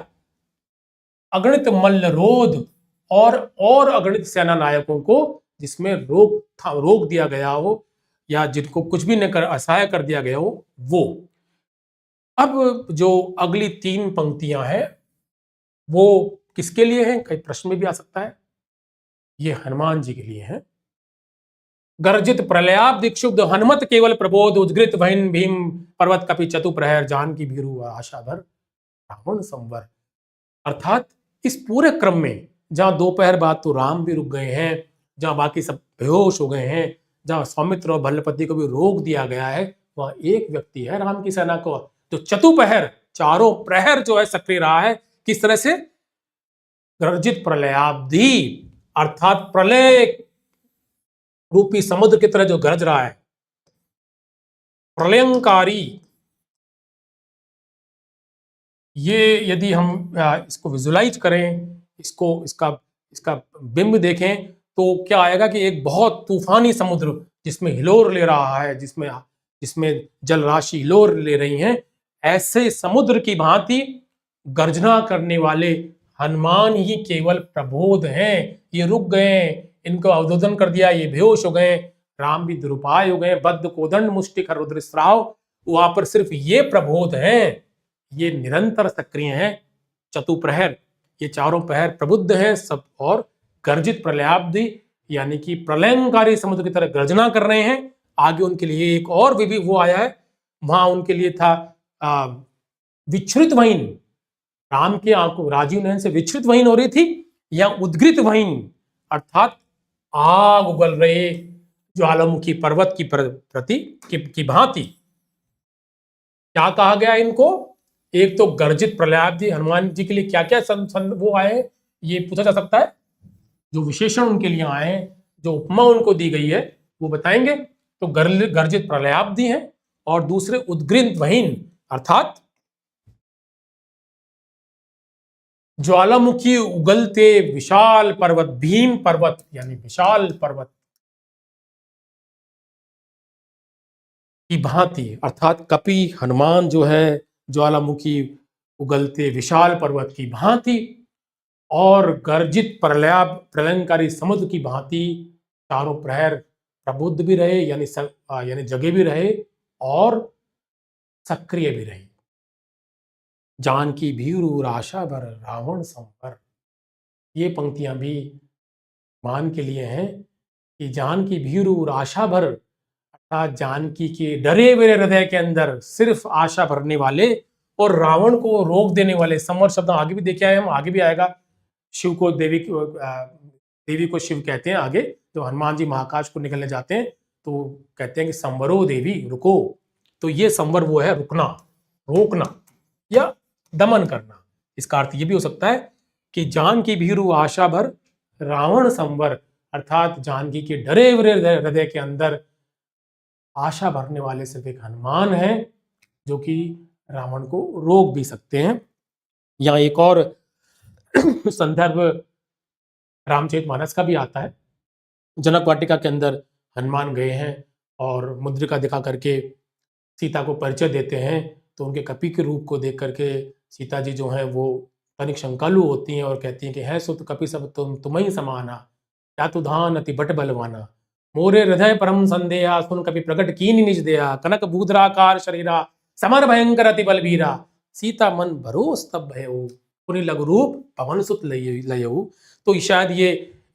अगणित मल्लरोध और अगणित सेना नायकों को जिसमें रोक दिया गया हो या जिनको कुछ भी न कर असहाय कर दिया गया हो वो। अब जो अगली 3 पंक्तियां हैं वो किसके लिए हैं, कई प्रश्न में भी आ सकता है। ये हनुमान जी के लिए है। गर्जित प्रलयाब्ध दिक्षुब्ध हनुमत केवल प्रबोध उद्गृत वहीन भीम पर्वत कपि चतु प्रहर जानकी भीरु आशा भर रावण संवर। अर्थात इस पूरे क्रम में जहां दोपहर बाद तो राम भी रुक गए हैं, जहां बाकी सब बेहोश हो गए हैं, जहां सौमित्र और भल्लपति को भी रोक दिया गया है, वहां एक व्यक्ति है राम की सेना को जो चतुपहर, चारों प्रहर जो है सक्रिय रहा है। किस तरह से? गर्जित प्रलयाब्धि, अर्थात प्रलय रूपी समुद्र की तरह जो गरज रहा है, प्रलयंकारी। ये यदि हम इसको विजुलाइज करें, इसका बिंब देखें, तो क्या आएगा कि एक बहुत तूफानी समुद्र जिसमें हिलोर ले रहा है, जिसमें जल राशि हिलोर ले रही हैं, ऐसे समुद्र की भांति गर्जना करने वाले हनुमान ही केवल प्रबोध हैं। ये रुक गए, इनको अवधोधन कर दिया, ये बेहोश हो गए, राम भी दुरुपाय हो गए, बद्ध कोदंड मुष्टिक रुद्र स्राव, वहां पर सिर्फ ये प्रबोध हैं, ये निरंतर सक्रिय हैं। चतुप्रहर, ये चारों प्रहर प्रबुद्ध हैं सब, और गर्जित प्रलयाब्धि यानी कि प्रलयंकारी समुद्र की तरह गर्जना कर रहे हैं। आगे उनके लिए एक और भी वो आया है, वहां उनके लिए था विच्छृत वहीन, राम के आंखों राजीव नयन से विच्छृत वहीन हो रही थी, या उद्गृत वहीन, अर्थात आग उगल रहे ज्वालामुखी पर्वत की प्रति की भांति। क्या कहा गया इनको? एक तो गर्जित प्रलयाब्धि, हनुमान जी के लिए क्या क्या वो आए ये पूछा जा सकता है, जो विशेषण उनके लिए आए हैं, जो उपमा उनको दी गई है वो बताएंगे। तो गर्जित प्रलयाब्धि है, और दूसरे उद्गृत वहीन, अर्थात ज्वालामुखी उगलते विशाल पर्वत, भीम पर्वत यानी विशाल पर्वत की भांति, अर्थात कपि हनुमान जो है ज्वालामुखी उगलते विशाल पर्वत की भांति, और गर्जित प्रलयंकारी समुद्र की भांति चारों प्रहर प्रबुद्ध भी रहे, यानी जगे भी रहे और सक्रिय भी रहे। जानकी भीरु आशा भर रावण संवर, ये पंक्तियां भी मान के लिए हैं कि जानकी भीरु और आशा भर, अर्थात जानकी के डरे हुए हृदय के अंदर सिर्फ आशा भरने वाले और रावण को रोक देने वाले। संवर शब्द आगे भी देखे आए हम, आगे भी आएगा। शिव को देवी को शिव कहते हैं। आगे तो हनुमान जी महाकाश को निकलने जाते हैं तो कहते हैं कि संवरो देवी रुको। तो ये संवर वो है रुकना, रोकना या दमन करना। इसका अर्थ ये भी हो सकता है कि जानकी भीरु आशा भर रावण संवर, अर्थात जानकी के डरे हुए हृदय के अंदर आशा भरने वाले सिर्फ एक हनुमान है जो कि रावण को रोक भी सकते हैं। यहाँ एक और संदर्भ रामचरितमानस का भी आता है। जनक वाटिका के अंदर हनुमान गए हैं और मुद्रिका दिखा करके सीता को परिचय देते हैं, तो उनके कपि के रूप को देख करके सीता जी जो हैं वो तनिक शंकालु होती हैं और कहती हैं कि है सुत कपि सब तुम ही समाना, या तो धान अति बट बलवाना, मोरे हृदय परम संदेहा, सुन कपि प्रकट कीन निज देहा, कनक बूधराकार शरीरा, समर भयंकर अति बलबीरा, सीता मन भरोस तब भयऊ, पुनि लघु रूप पवन सुत लयऊ। तो शायद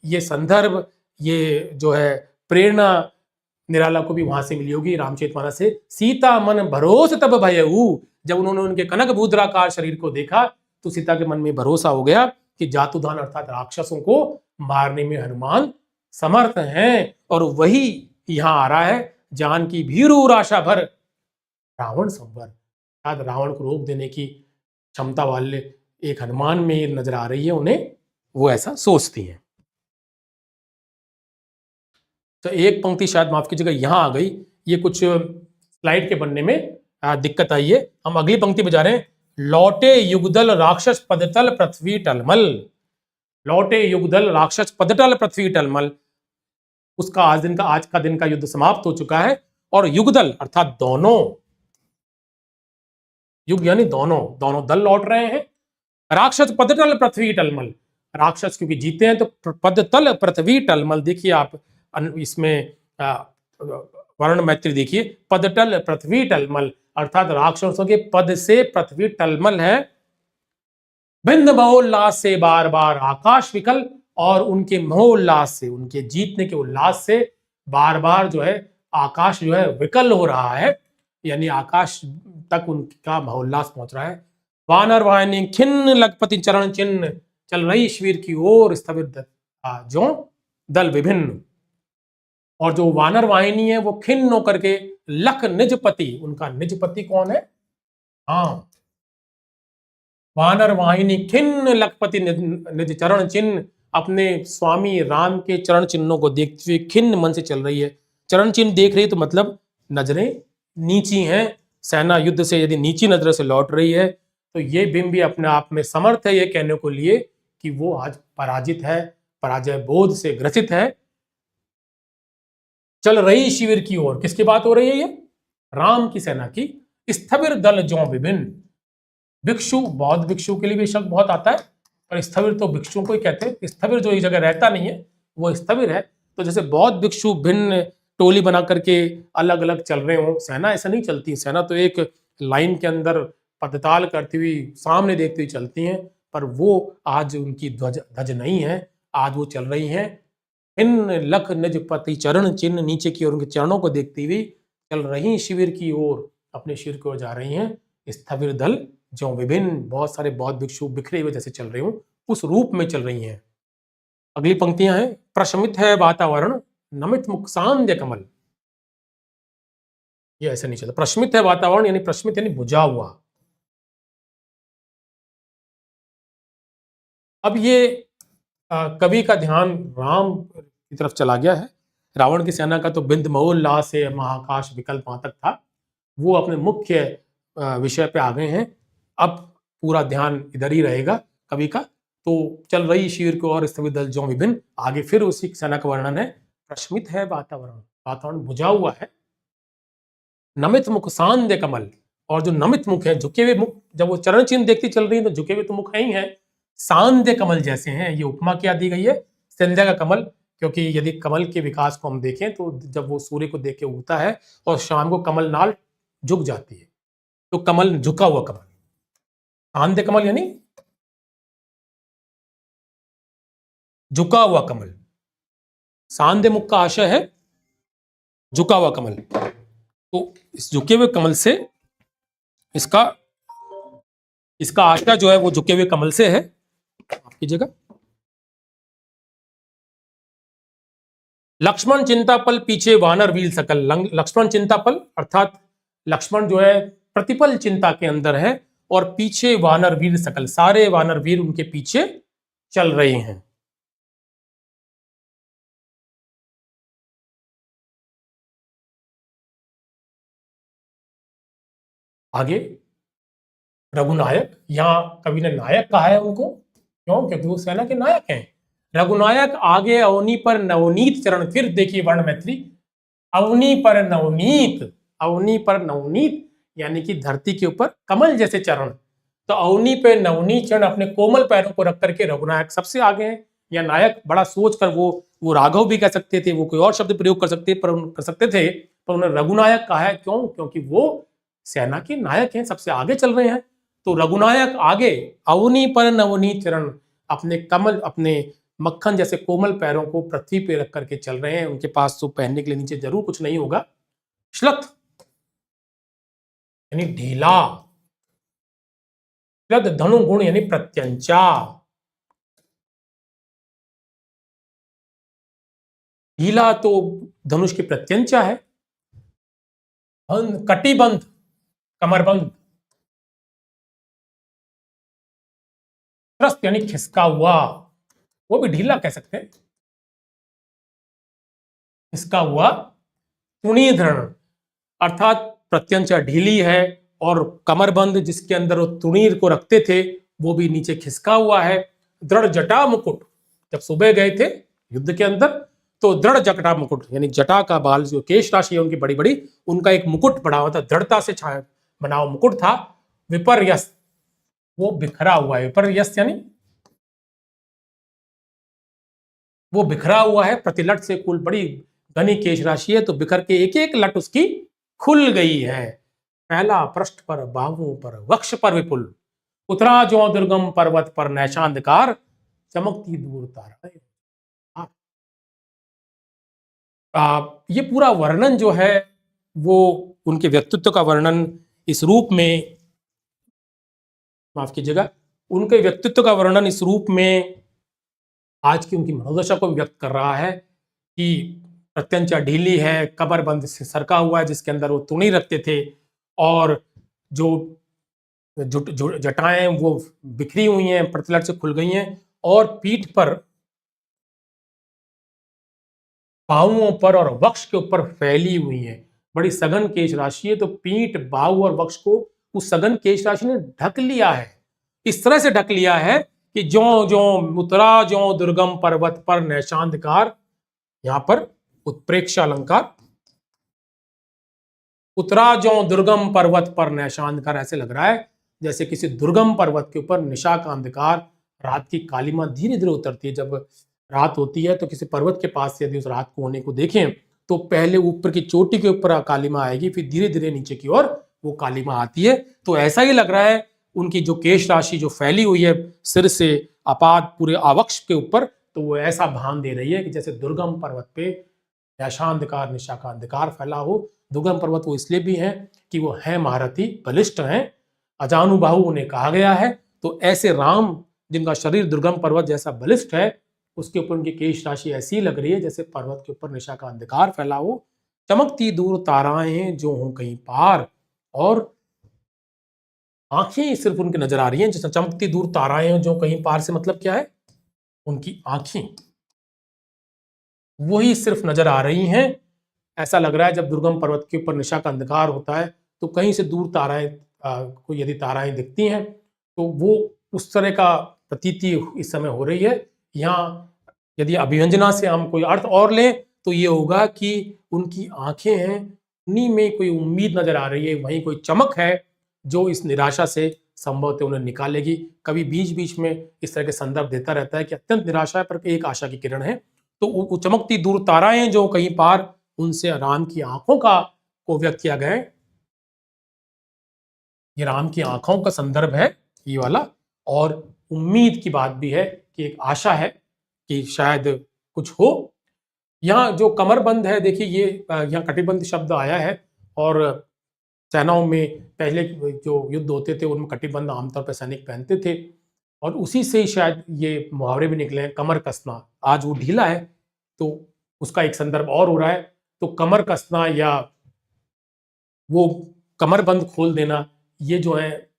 ये संदर्भ, ये जो है प्रेरणा निराला को भी वहां से मिली होगी रामचरितमानस से। सीता मन भरोस तब भयऊ, जब उन्होंने उनके कनक बूधराकार शरीर को देखा तो सीता के मन में भरोसा हो गया कि जातुधान अर्थात राक्षसों को मारने में हनुमान समर्थ हैं। और वही यहां आ रहा है, जानकी भीरु आशा भर रावण संवर, अर्थात रावण को रोक देने की क्षमता वाले एक हनुमान में नजर आ रही है उन्हें, वो ऐसा सोचती हैं। तो एक पंक्ति शायद माफ कीजिएगा यहां आ गई, ये कुछ स्लाइड के बनने में दिक्कत आई है। हम अगली पंक्ति में जा रहे हैं। लौटे युगदल राक्षस पदतल पृथ्वी टलमल, लौटे युगदल राक्षस पदतल पृथ्वी टलमल। उसका आज का दिन का युद्ध समाप्त हो चुका है और युगदल अर्थात दोनों, युग यानी दोनों दल लौट रहे हैं। राक्षस पदतल पृथ्वी टलमल, राक्षस क्योंकि जीते हैं तो पदतल पृथ्वी टलमल। देखिए आप इसमें वर्ण मैत्री देखिए, पदतल पृथ्वी टलमल, अर्थात राक्षसों के पद से पृथ्वी टलमल है। बिंद महोल्लास से बार बार आकाश विकल, और उनके महोल्लास से, उनके जीतने के उल्लास से बार बार जो है आकाश जो है विकल हो रहा है, यानी आकाश तक उनका महोल्लास पहुंच रहा है। वानर वाहिनी खिन्न लखपति चरण चिन्ह, चल रही शिविर की ओर स्थविर जो दल विभिन्न। और जो वानर वाहिनी है वो खिन्न होकर के लख निजपति, उनका निजपति कौन है? हाँ, वानर वाहिनी खिन्न लखपति निज चरण चिन्ह, अपने स्वामी राम के चरण चिन्हों को देखते हुए खिन्न मन से चल रही है। चरण चिन्ह देख रही है तो मतलब नजरें नीची हैं, सेना युद्ध से यदि नीची नजर से लौट रही है तो ये बिंब भी अपने आप में समर्थ है ये कहने को लिए कि वो आज पराजित है, पराजय बोध से ग्रसित है। चल रही शिविर की ओर, किसकी बात हो रही है? ये राम की सेना की। स्थविर दल जो विभिन्न, भिक्षु, बौद्ध भिक्षु के लिए भी शब्द बहुत आता है, और स्थविर तो भिक्षुओं को ही कहते हैं। स्थविर जो एक जगह रहता नहीं है वो स्थविर है। तो जैसे बौद्ध भिक्षु भिन्न टोली बना करके अलग अलग चल रहे हो, सेना ऐसा नहीं चलती। सेना तो एक लाइन के अंदर पदताल करती हुई सामने देखती हुई चलती हैं, पर वो आज उनकी ध्वज नहीं है, आज वो चल रही हैं इन लख निज पति चरण चिन्ह, नीचे की ओर उनके चरणों को देखती हुई चल रही शिविर की ओर, अपने शिविर की ओर जा रही हैं। स्थविर दल जो विभिन्न, बहुत सारे बौद्ध भिक्षु बिखरे हुए जैसे चल रहे हो उस रूप में चल रही हैं। अगली पंक्तियां हैं, प्रशमित है वातावरण नमित मुख सांध्य कमल। ये ऐसे नहीं चलता। प्रशमित है वातावरण यानी प्रशमित यानी बुझा हुआ। अब ये कवि का ध्यान राम की तरफ चला गया है। रावण की सेना का तो बिंद महोल्लास से महाकाश विकल्प वहां तक था, वो अपने मुख्य विषय पे आ गए हैं। अब पूरा ध्यान इधर ही रहेगा कवि का। तो चल रही शिविर को और स्थविर दल जो विभिन्न, आगे फिर उसी सेना का वर्णन है। प्रशमित है वातावरण, वातावरण बुझा हुआ है। नमित मुख सांध्य कमल, और जो नमित मुख है, झुके हुए मुख, जब वो चरण चिन्ह देखती चल रही है तो झुके हुए तो मुख है ही है, सांध्य कमल जैसे हैं। ये उपमा क्या दी गई है? संध्या का कमल, क्योंकि यदि कमल के विकास को हम देखें तो जब वो सूर्य को देख के उगता है और शाम को कमल नाल झुक जाती है, तो कमल झुका हुआ कमल। सांध्य कमल यानी झुका हुआ कमल। सांध्य मुख का आशय है झुका हुआ कमल। तो इस झुके हुए कमल से इसका इसका आशय जो है वो झुके हुए कमल से है। आपकी जगह लक्ष्मण चिंतापल पीछे वानर वीर सकल। लक्ष्मण चिंतापल अर्थात लक्ष्मण जो है प्रतिपल चिंता के अंदर है और पीछे वानर वीर सकल, सारे वानर वीर उनके पीछे चल रहे हैं। आगे रघुनायक, यहां कवि ने नायक कहा है उनको, क्यों? क्योंकि वो सेना के नायक हैं। रघुनायक आगे अवनी पर नवनीत चरण, फिर देखिए वर्ण मैत्री, अवनी पर नवनीत, अवनी पर नवनीत यानी कि धरती के ऊपर कमल जैसे चरण। तो अवनी पे नवनीत चरण अपने कोमल पैरों को रख करके रघुनायक सबसे आगे हैं। या नायक बड़ा सोच कर वो राघव भी कह सकते थे, वो कोई और शब्द प्रयोग कर सकते थे, पर उन्होंने रघुनायक कहा है। क्यों? क्योंकि वो सेना के नायक हैं, सबसे आगे चल रहे हैं। तो रघुनायक आगे अवनी पर नवनीत चरण, अपने कमल, अपने मक्खन जैसे कोमल पैरों को पृथ्वी पे रख करके चल रहे हैं। उनके पास तो पहनने के लिए नीचे जरूर कुछ नहीं होगा। श्लथ यानी ढीला, श्लथ धनु गुण यानी प्रत्यंचा। ढीला तो धनुष की प्रत्यंचा है। कटिबंध, कमरबंध। त्रस्त यानी खिसका हुआ, वो भी ढीला कह सकते हैं। खिसका हुआ। तुणीधरण अर्थात प्रत्यंचा ढीली है और कमरबंद जिसके अंदर वो तुणीर को रखते थे वो भी नीचे खिसका हुआ है। दृढ़ जटा मुकुट, जब सुबह गए थे युद्ध के अंदर तो दृढ़ जटा मुकुट यानी जटा का बाल, जो केश राशि है उनकी बड़ी बड़ी, उनका एक मुकुट पड़ा हुआ था, दृढ़ता से बना हुआ मुकुट था। विपर्यस्त, वो बिखरा हुआ है। विपर्यस्त यानी वो बिखरा हुआ है। प्रतिलट से कुल बड़ी घनी केश राशि है तो बिखर के एक एक लट उसकी खुल गई है। पहला पृष्ठ पर, बाहुओं पर, वक्ष पर विपुल, उतरा जो दुर्गम पर्वत पर नैशांधकार, चमकती दूर तारा। ये पूरा वर्णन जो है वो उनके व्यक्तित्व का वर्णन इस रूप में, माफ कीजिएगा, उनके व्यक्तित्व का वर्णन इस रूप में आज की उनकी मनोदशा को व्यक्त कर रहा है कि प्रत्यंचा ढीली है, कमरबंद से सरका हुआ है जिसके अंदर वो तुणी रखते थे, और जो जटाएं वो बिखरी हुई हैं, प्रतिलट से खुल गई हैं, और पीठ पर, बाहुओं पर और वक्ष के ऊपर फैली हुई है। बड़ी सघन केश राशि है तो पीठ, बाहु और वक्ष को उस सघन केश राशि ने ढक लिया है। इस तरह से ढक लिया है कि जो जो उतरा जो दुर्गम पर्वत पर नैशांधकार, यहां पर उत्प्रेक्ष अलंकार, उतरा जो दुर्गम पर्वत पर नैशांधकार, ऐसे लग रहा है जैसे किसी दुर्गम पर्वत के ऊपर निशा का अंधकार, रात की कालिमा धीरे धीरे उतरती है। जब रात होती है तो किसी पर्वत के पास से यदि उस रात को होने को देखें तो पहले ऊपर की चोटी के ऊपर कालिमा आएगी, फिर धीरे धीरे नीचे की ओर वो कालिमा आती है। तो ऐसा ही लग रहा है उनकी जो केश राशि जो फैली हुई है सिर से अपाद पूरे आवक्ष के ऊपर, तो वो ऐसा भान दे रही है कि जैसे दुर्गम पर्वत पे नैशांधकार, निशा का अंधकार फैला हो। दुर्गम पर्वत वो इसलिए भी है कि वो है महारथी, बलिष्ठ हैं, अजानुबाहु उन्हें कहा गया है। तो ऐसे राम जिनका शरीर दुर्गम पर्वत जैसा बलिष्ठ है, उसके ऊपर उनकी केश राशि ऐसी लग रही है जैसे पर्वत के ऊपर निशा का अंधकार फैला हो। चमकती दूर ताराएं जो हों कहीं पार, और आंखें सिर्फ उनकी नजर आ रही हैं। जैसे चमकती दूर ताराएं जो कहीं पार से मतलब क्या है? उनकी आंखें वही सिर्फ नजर आ रही हैं। ऐसा लग रहा है जब दुर्गम पर्वत के ऊपर निशा का अंधकार होता है तो कहीं से दूर ताराएं, कोई यदि ताराएं दिखती हैं तो वो उस तरह का प्रतीति इस समय हो रही है। यहाँ यदि अभिव्यंजना से हम कोई अर्थ और लें तो ये होगा कि उनकी आंखें हैं, उन्हीं में कोई उम्मीद नजर आ रही है, वहीं कोई चमक है जो इस निराशा से संभवतः उन्हें निकालेगी। कभी बीच बीच में इस तरह के संदर्भ देता रहता है कि अत्यंत निराशा है पर एक आशा की किरण है। तो वो चमकती दूर ताराएं जो कहीं पार, उनसे राम की आंखों का को व्यक्त किया गया है। ये राम की आंखों का संदर्भ है ये वाला, और उम्मीद की बात भी है कि एक आशा है कि शायद कुछ हो। यहाँ जो कमरबंद है, देखिए ये यहाँ कटिबंध शब्द आया है, और सेनाओं में पहले जो युद्ध होते थे उनमें कटिबंध आमतौर पर सैनिक पहनते थे, और उसी से ही शायद ये मुहावरे भी निकले हैं। कमर कसना, आज वो ढीला है तो उसका एक संदर्भ और हो रहा है, तो कमर कसना या वो कमरबंद खोल देना, ये जो है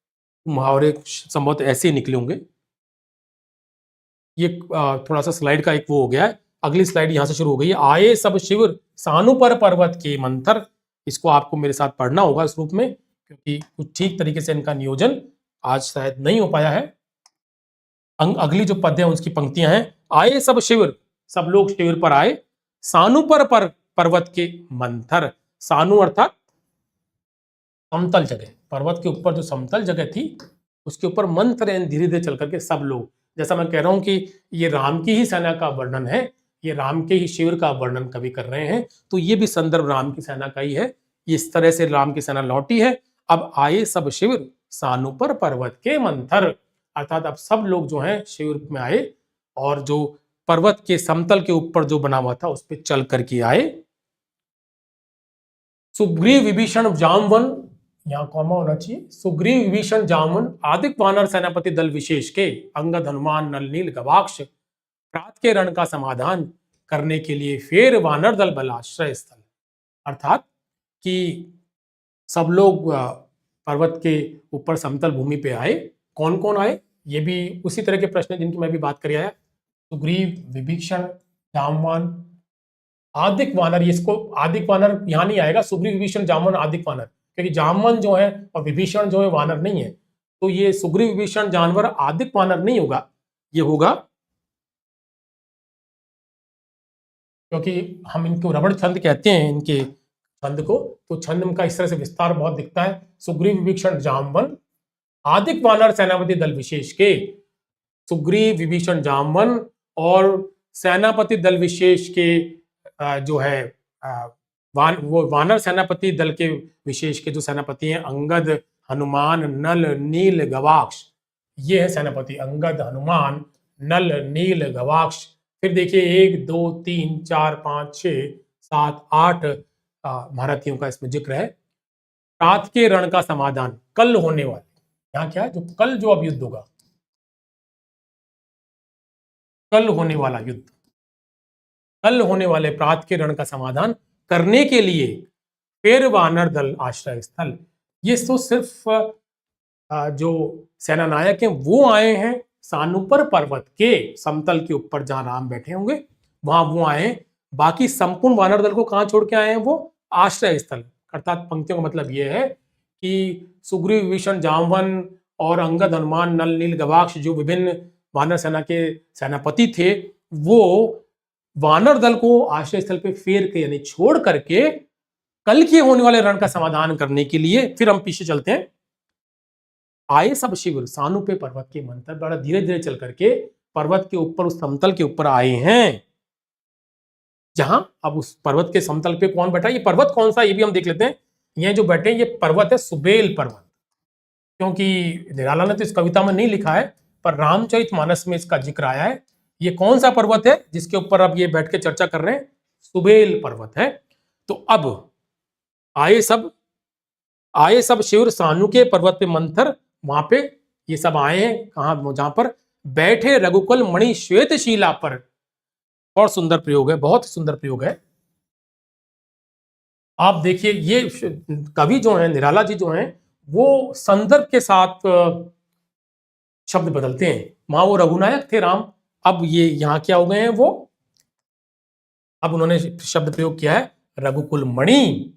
मुहावरे संभवतः ऐसे ही निकले होंगे। ये थोड़ा सा स्लाइड का एक वो हो गया है। अगली स्लाइड यहां से शुरू हो गई है। आए सब शिविर सानु पर पर्वत के मंथर, इसको आपको मेरे साथ पढ़ना होगा इस रूप में, क्योंकि कुछ ठीक तरीके से इनका नियोजन आज शायद नहीं हो पाया है। अगली जो पद्य है उसकी पंक्तियां हैं, आए सब शिविर, सब लोग शिविर पर आए, सानु पर पर्वत के मंथर। सानु अर्थात समतल जगह, पर्वत के ऊपर जो समतल जगह थी उसके ऊपर मंथर धीरे धीरे चल करके सब लोग, जैसा मैं कह रहा हूं कि ये राम की ही सेना का वर्णन है, ये राम के ही शिविर का वर्णन कवि कर रहे हैं, तो ये भी संदर्भ राम की सेना का ही है। इस तरह से राम की सेना लौटी है। अब आए सब शिविर सानु पर पर्वत के मंथर, अर्थात अब सब लोग जो हैं शिविर में आए, और जो पर्वत के समतल के ऊपर जो बना हुआ था उस पर चल करके आए। सुग्रीव विभीषण जामवन, यहां कॉमा होना चाहिए, सुग्रीव विभीषण जामवन आदिक वानर सेनापति दल विशेष के अंगद हनुमान नल नील गवाक्ष प्रात के रण का समाधान करने के लिए फेर वानर दल बलाश्रय स्थल। अर्थात कि सब लोग पर्वत के ऊपर समतल भूमि पे आए। कौन कौन आए, ये भी उसी तरह के प्रश्न जिनकी मैं भी बात कर आया। सुग्रीव, विभीषण, जामवान, आदिक वानर, इसको आदिक वानर यहां नहीं आएगा, सुग्रीव विभीषण जामवान आदिक वानर, क्योंकि जामवन जो है और विभीषण जो है वानर नहीं है, तो ये सुग्रीव विभीषण जानवर आदिक वानर नहीं होगा, ये होगा, क्योंकि हम इनको रबड़ छंद कहते हैं इनके छंद को, तो छंद का इस तरह से विस्तार बहुत दिखता है। सुग्रीव विभीषण जामवन आदिक वानर सेनापति दल विशेष के, सुग्रीव विभीषण जामवन और सेनापति दल विशेष के जो है वो वानर सेनापति दल के विशेष के जो सेनापति हैं, अंगद, हनुमान, नल, नील, गवाक्ष, ये है सेनापति अंगद, हनुमान, नल, नील, गवाक्ष। फिर देखिए 1 2 3 4 5 6 7 8 महारथियों का इसमें जिक्र है। रात के रण का समाधान, कल होने वाले, यहाँ क्या है, जो कल जो अब युद्ध होगा, कल होने वाला युद्ध, कल होने वाले प्रात के रण का समाधान करने के लिए फेर वानर दल आश्रय स्थल। ये तो सिर्फ जो सेनानायक हैं वो आए हैं सानुपर पर्वत के समतल के ऊपर जहां राम बैठे होंगे वहां वो आए हैं। बाकी संपूर्ण वानर दल को कहां छोड़ के आए हैं, वो आश्रय स्थल। अर्थात पंक्तियों का मतलब यह है कि सुग्रीव, विभीषण, जामवन और अंगद, हनुमान, नल, नील, गवाक्ष जो विभिन्न वानर सेना के सेनापति थे, वो वानर दल को आश्रय स्थल पे फेर के यानी छोड़ करके कल के होने वाले रण का समाधान करने के लिए, फिर हम पीछे चलते हैं, आए सब शिविर सानु पे पर्वत के मंथर, बड़ा धीरे धीरे चल करके पर्वत के ऊपर, उस समतल के ऊपर आए हैं, जहां अब उस पर्वत के समतल पे कौन बैठा, ये पर्वत कौन सा ये भी हम देख लेते हैं। ये जो बैठे ये पर्वत है सुबेल पर्वत, क्योंकि निराला ने तो इस कविता में नहीं लिखा है पर रामचरितमानस में इसका जिक्र आया है। ये कौन सा पर्वत है जिसके ऊपर अब ये बैठ के चर्चा कर रहे हैं, सुबेल पर्वत है। तो अब आए सब शिविर सानु के पर्वत पे मंथर, वहां पे ये सब आए हैं, कहां, जहां पर बैठे रघुकुल मणि श्वेत शिला पर। और सुंदर प्रयोग है, बहुत सुंदर प्रयोग है। आप देखिए ये कवि जो है निराला जी जो हैं वो संदर्भ के साथ शब्द बदलते हैं। वहां वो रघुनायक थे राम, अब ये यहां क्या हो गए हैं, वो अब उन्होंने शब्द प्रयोग किया है रघुकुल मणि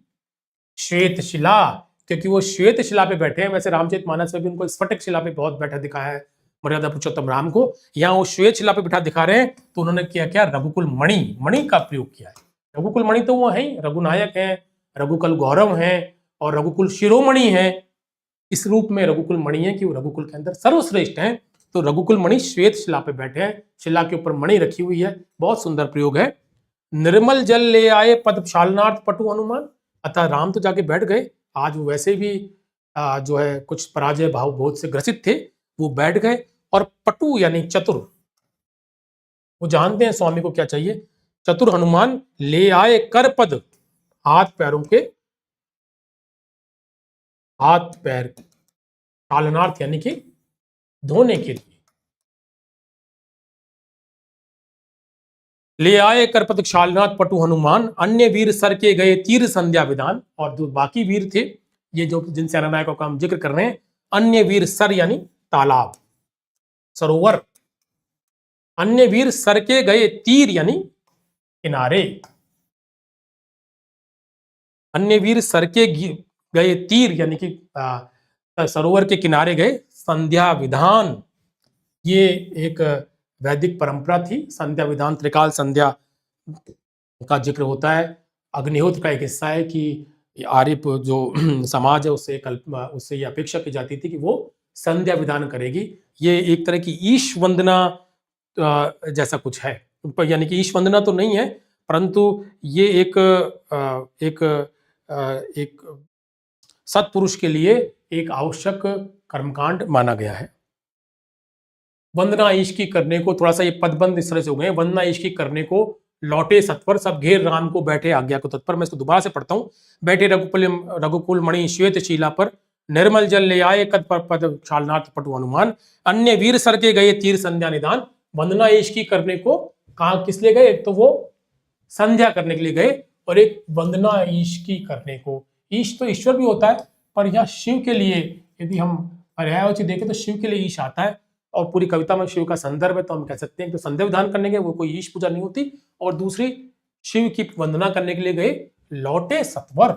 श्वेत शिला, क्योंकि वो श्वेत शिला पे बैठे हैं। वैसे रामचरितमानस में भी उनको स्फटिक शिला पे बहुत बैठा दिखाया है मर्यादा पुरुषोत्तम राम को, यहाँ वो श्वेत शिला पे बैठा दिखा रहे हैं, तो उन्होंने क्या रघुकुल मणि का प्रयोग किया है। रघुकुल मणि तो वो है, रघुनायक है, रघुकुल गौरव है और रघुकुल शिरोमणि है। इस रूप में रघुकुल मणि है कि वो रघुकुल के अंदर सर्वश्रेष्ठ है। तो रघुकुल मणि श्वेत शिला पे बैठे हैं, शिला के ऊपर मणि रखी हुई है, बहुत सुंदर प्रयोग है। निर्मल जल ले आए पद क्षालनार्थ पटु हनुमान, अतः राम तो जाके बैठ गए, आज वो वैसे भी जो है कुछ पराजय भाव बोध से ग्रसित थे, वो बैठ गए। और पटु यानी चतुर, वो जानते हैं स्वामी को क्या चाहिए, चतुर हनुमान ले आए कर पद, हाथ पैरों के, हाथ पैर क्षालनार्थ यानी कि धोने के लिए। ले आए करपत क्षालनाथ पटु हनुमान, अन्य वीर सर के गए तीर संध्या विधान। और जो बाकी वीर थे, ये जो जिन सेनानायकों का हम जिक्र कर रहे हैं, अन्य वीर सर यानी तालाब, सरोवर, अन्य वीर सर के गए तीर यानी किनारे, अन्य वीर सर के गए तीर यानी कि सरोवर के किनारे गए संध्या विधान। ये एक वैदिक परंपरा थी। संध्या विधान, त्रिकाल संध्या का जिक्र होता है। अग्निहोत्र का एक हिस्सा है कि आर्य जो समाज है उससे ये अपेक्षा की जाती थी कि वो संध्या विधान करेगी। ये एक तरह की ईश वंदना जैसा कुछ है, यानी कि ईश वंदना तो नहीं है, परंतु ये एक सत्पुरुष के लिए एक आवश्यक कर्मकांड माना गया है। वंदना ईश की करने को, थोड़ा सा ये पदबंध इस तरह से हो गए, वंदना ईश की करने को लौटे सत्वर, सब घेर राम को बैठे आज्ञा को तत्पर। मैं इसको दोबारा से पढ़ता हूं। बैठे रघुकुल मणि श्वेत शीला पर, निर्मल जल ले आए कद पर पद क्षालनाथ पटु हनुमान, अन्य वीर सर के गए तीर संध्या निदान। वंदना ईश की करने को कहा किस लिए गए? तो वो संध्या करने के लिए गए, और एक वंदना ईश की करने को, ईश तो ईश्वर भी होता है, पर यह शिव के लिए, यदि हम पर्यायवाची देखें तो शिव के लिए ईश आता है, और पूरी कविता में शिव का संदर्भ है, तो हम कह सकते हैं कि तो संध्या विधान करने के वो कोई ईश पूजा नहीं होती। और दूसरी, शिव की वंदना करने के लिए गए, लौटे सत्वर,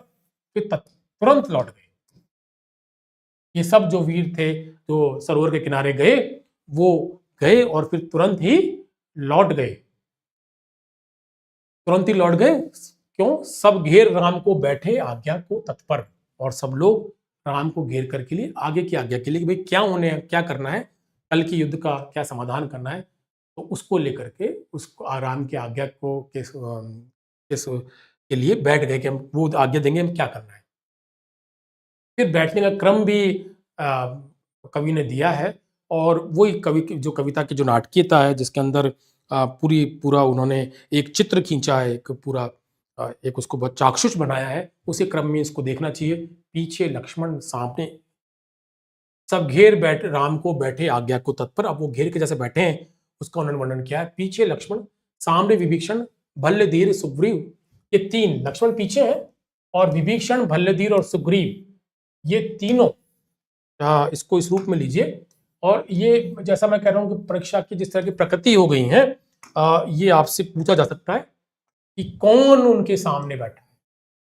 फिर तुरंत लौट गए। ये सब जो वीर थे जो सरोवर के किनारे गए, वो गए और फिर तुरंत ही लौट गए। तुरंत ही लौट गए क्यों? सब घेर राम को बैठे आज्ञा को तत्पर, और सब लोग राम को घेर कर के लिए आगे की आज्ञा के लिए कि भाई क्या करना है, कल की युद्ध का क्या समाधान करना है, तो उसको लेकर के उसको आराम की आज्ञा को किस के लिए बैठ गए कि हम वो आज्ञा देंगे, हम क्या करना है। फिर बैठने का क्रम भी कवि ने दिया है, और वही कवि जो कविता की जो नाटकीयता है, जिसके अंदर पूरा उन्होंने एक चित्र खींचा है, एक पूरा एक उसको बहुत चाक्षुष बनाया है, उसी क्रम में इसको देखना चाहिए। पीछे लक्ष्मण, सामने सब घेर बैठे राम को बैठे आज्ञा को तत्पर। अब वो घेर के जैसे बैठे हैं, उसका उन्होंने वर्णन किया है। पीछे लक्ष्मण, सामने विभीषण, भल्लधीर, सुग्रीव, ये तीन, लक्ष्मण पीछे हैं और विभीषण, भल्लधीर और सुग्रीव, ये तीनों, इसको इस रूप में लीजिए। और ये जैसा मैं कह रहा हूं कि परीक्षा की जिस तरह की प्रकृति हो गई है, ये आपसे पूछा जा सकता है कि कौन उनके सामने बैठा है।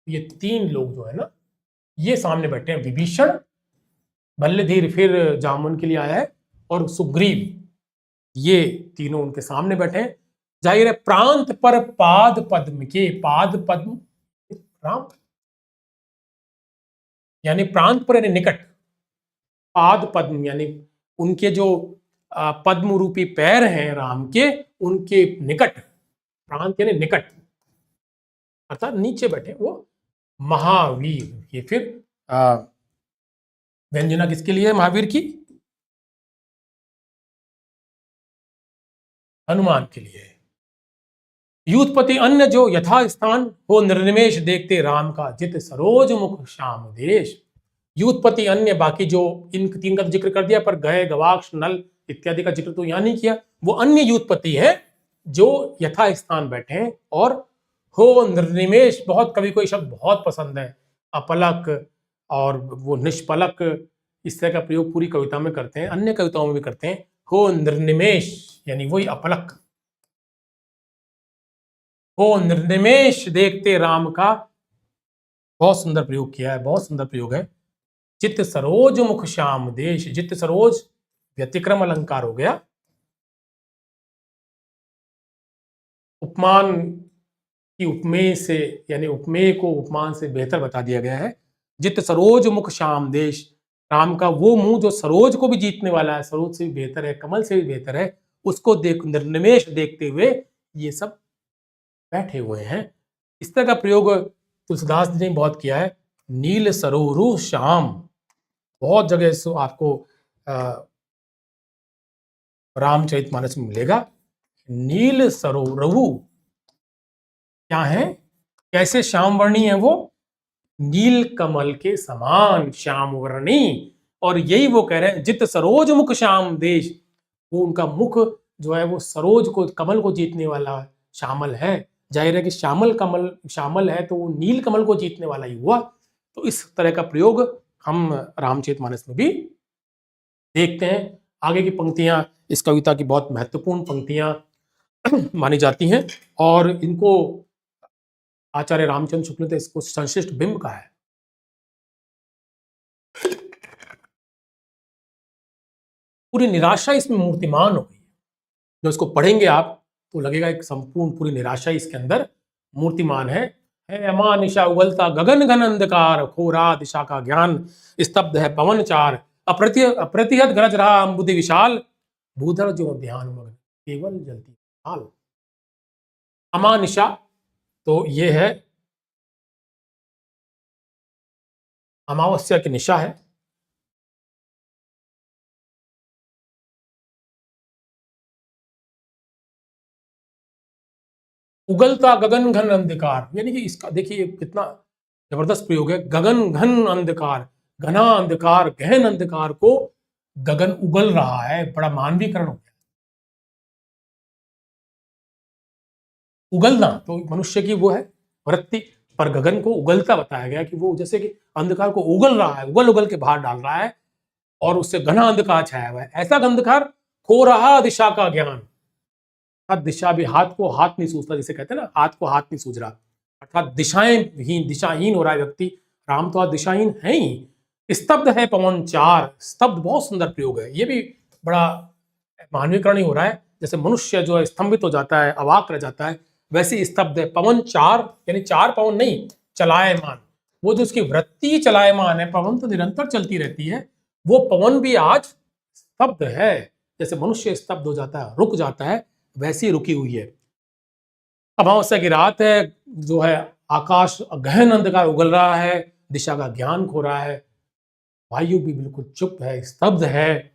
ये तीन लोग जो है ना, ये सामने बैठे हैं, विभीषण, भल्लधीर फिर जामुन के लिए आया है, और सुग्रीव, ये तीनों उनके सामने बैठे हैं। जाहिर है प्रांत पर पाद पद्म के, पाद पद्म राम यानी प्रांत पर यानी निकट, पाद पद्म यानी उनके जो पद्म रूपी पैर हैं राम के, उनके निकट, प्रांत यानी निकट, अर्थात नीचे बैठे वो महावीर। ये फिर व्यंजना किसके लिए है महावीर की? हनुमान के लिए। यूथपति अन्य जो यथास्थान हो, निर्निमेष देखते राम का जित सरोज मुख श्याम देश। यूथपति अन्य, बाकी जो इन तीन का जिक्र कर दिया, पर गए, गवाक्ष, नल इत्यादि का जिक्र तो यहां नहीं किया। वो अन्य यूथपति है जो यथास्थान बैठे हैं, और हो निर्निमेष, बहुत कवि को ये शब्द बहुत पसंद है, अपलक और वो निष्पलक, इस तरह का प्रयोग पूरी कविता में करते हैं, अन्य कविताओं में भी करते हैं। हो निर्निमेष यानी वही अपलक, हो निर्निमेष देखते राम का, बहुत सुंदर प्रयोग किया है, बहुत सुंदर प्रयोग है। चित्त सरोज मुख श्याम देश, चित्त सरोज व्यतिक्रम अलंकार हो गया। उपमान की उपमेय से, यानी उपमेय को उपमान से बेहतर बता दिया गया है। जित सरोज मुख श्याम देश, राम का वो मुंह जो सरोज को भी जीतने वाला है, सरोज से भी बेहतर है, कमल से भी बेहतर है, उसको निर्निमेष देखते हुए ये सब बैठे हुए हैं। इस तरह का प्रयोग तुलसीदास जी ने बहुत किया है। नील सरोरु श्याम, बहुत जगह आपको रामचरितमानस में मिलेगा। नील सरोरु क्या है, कैसे श्याम वर्णी है वो, नील कमल के समान श्याम वर्णी। और यही वो कह रहे हैं, जित सरोज मुख श्याम देश, वो उनका मुख जो है वो सरोज को, कमल को जीतने वाला श्यामल है। जाहिर है कि श्यामल कमल श्यामल है तो वो नील कमल को जीतने वाला ही हुआ। तो इस तरह का प्रयोग हम रामचरितमानस में भी देखते हैं। आगे की पंक्तियां इस कविता की बहुत महत्वपूर्ण पंक्तियां मानी जाती हैं, और इनको आचार्य रामचंद्र शुक्ल ने इसको संश्लिष्ट बिंब कहा है। पूरी निराशा इसमें मूर्तिमान हो गई। जो इसको पढ़ेंगे आप तो लगेगा एक संपूर्ण पूरी निराशा इसके अंदर मूर्तिमान है। अमानिशा उगलता गगन घन अंधकार, खोरा दिशा का ज्ञान, स्तब्ध है पवन चार, अप्रतिहत गरज रहा अम्बुदि विशाल, भूधर जो ध्यान मग्न केवल जलती हाल। अमानिशा तो ये है अमावस्या की निशा है। उगलता गगन घन अंधकार, यानी कि इसका देखिए कितना जबरदस्त प्रयोग है। गगन घन अंधकार, घना अंधकार, गहन अंधकार को गगन उगल रहा है, बड़ा मानवीकरण हो गया। उगलना तो मनुष्य की वो है वृत्ति, पर गगन को उगलता बताया गया कि वो जैसे कि अंधकार को उगल रहा है, उगल उगल के बाहर डाल रहा है, और उससे घना अंधकार छाया हुआ है। ऐसा अंधकार, खो रहा दिशा का ज्ञान, अर्थात दिशा भी, हाथ को हाथ नहीं सूझता, जिसे कहते हैं ना, हाथ को हाथ नहीं सूझ रहा, अर्थात दिशाहीन हो रहा है व्यक्ति। राम तो आज दिशाहीन है ही। स्तब्ध है पवन चार, स्तब्ध बहुत सुंदर प्रयोग है, ये भी बड़ा मानवीकरण ही हो रहा है। जैसे मनुष्य जो है स्तंभित हो जाता है, अवाक रह जाता है, वैसे स्तब्ध है पवन चार, यानी चार पवन नहीं, चलायमान। वो जो उसकी वृत्ति चलायमान है, पवन तो निरंतर चलती रहती है, वो पवन भी आज स्तब्ध है। जैसे मनुष्य स्तब्ध हो जाता है, रुक जाता है, वैसी रुकी हुई है। अमावस्या की रात है, जो है आकाश गहन अंधकार उगल रहा है, दिशा का ज्ञान खो रहा है, वायु भी बिल्कुल चुप है, स्तब्ध है।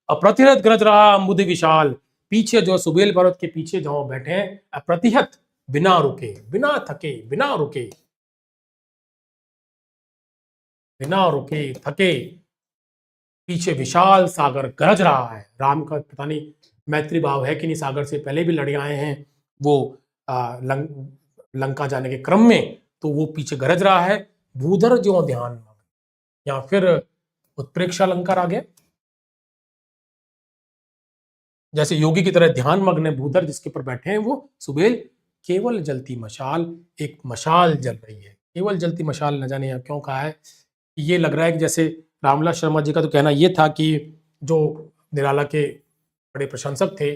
अप्रतिहत गरज रहा अम्बुदि विशाल, पीछे जो सुबेल पर्वत के पीछे जहां बैठे हैं, अप्रतिहत बिना रुके, बिना थके, बिना रुके, बिना रुके थके, पीछे विशाल सागर गरज रहा है। राम का पता नहीं मैत्री भाव है कि नहीं, सागर से पहले भी लड़ आए हैं वो लंका जाने के क्रम में, तो वो पीछे गरज रहा है। भूधर जो ध्यान, या फिर उत्प्रेक्षा अलंकार आ गया, जैसे योगी की तरह ध्यान मग्न है भूधर जिसके ऊपर बैठे हैं वो सुबेल, केवल जलती मशाल, एक मशाल जल रही है। केवल जलती मशाल न जाने यहाँ क्यों कहा है, ये लग रहा है कि जैसे रामलाल शर्मा जी का तो कहना ये था कि जो निराला के बड़े प्रशंसक थे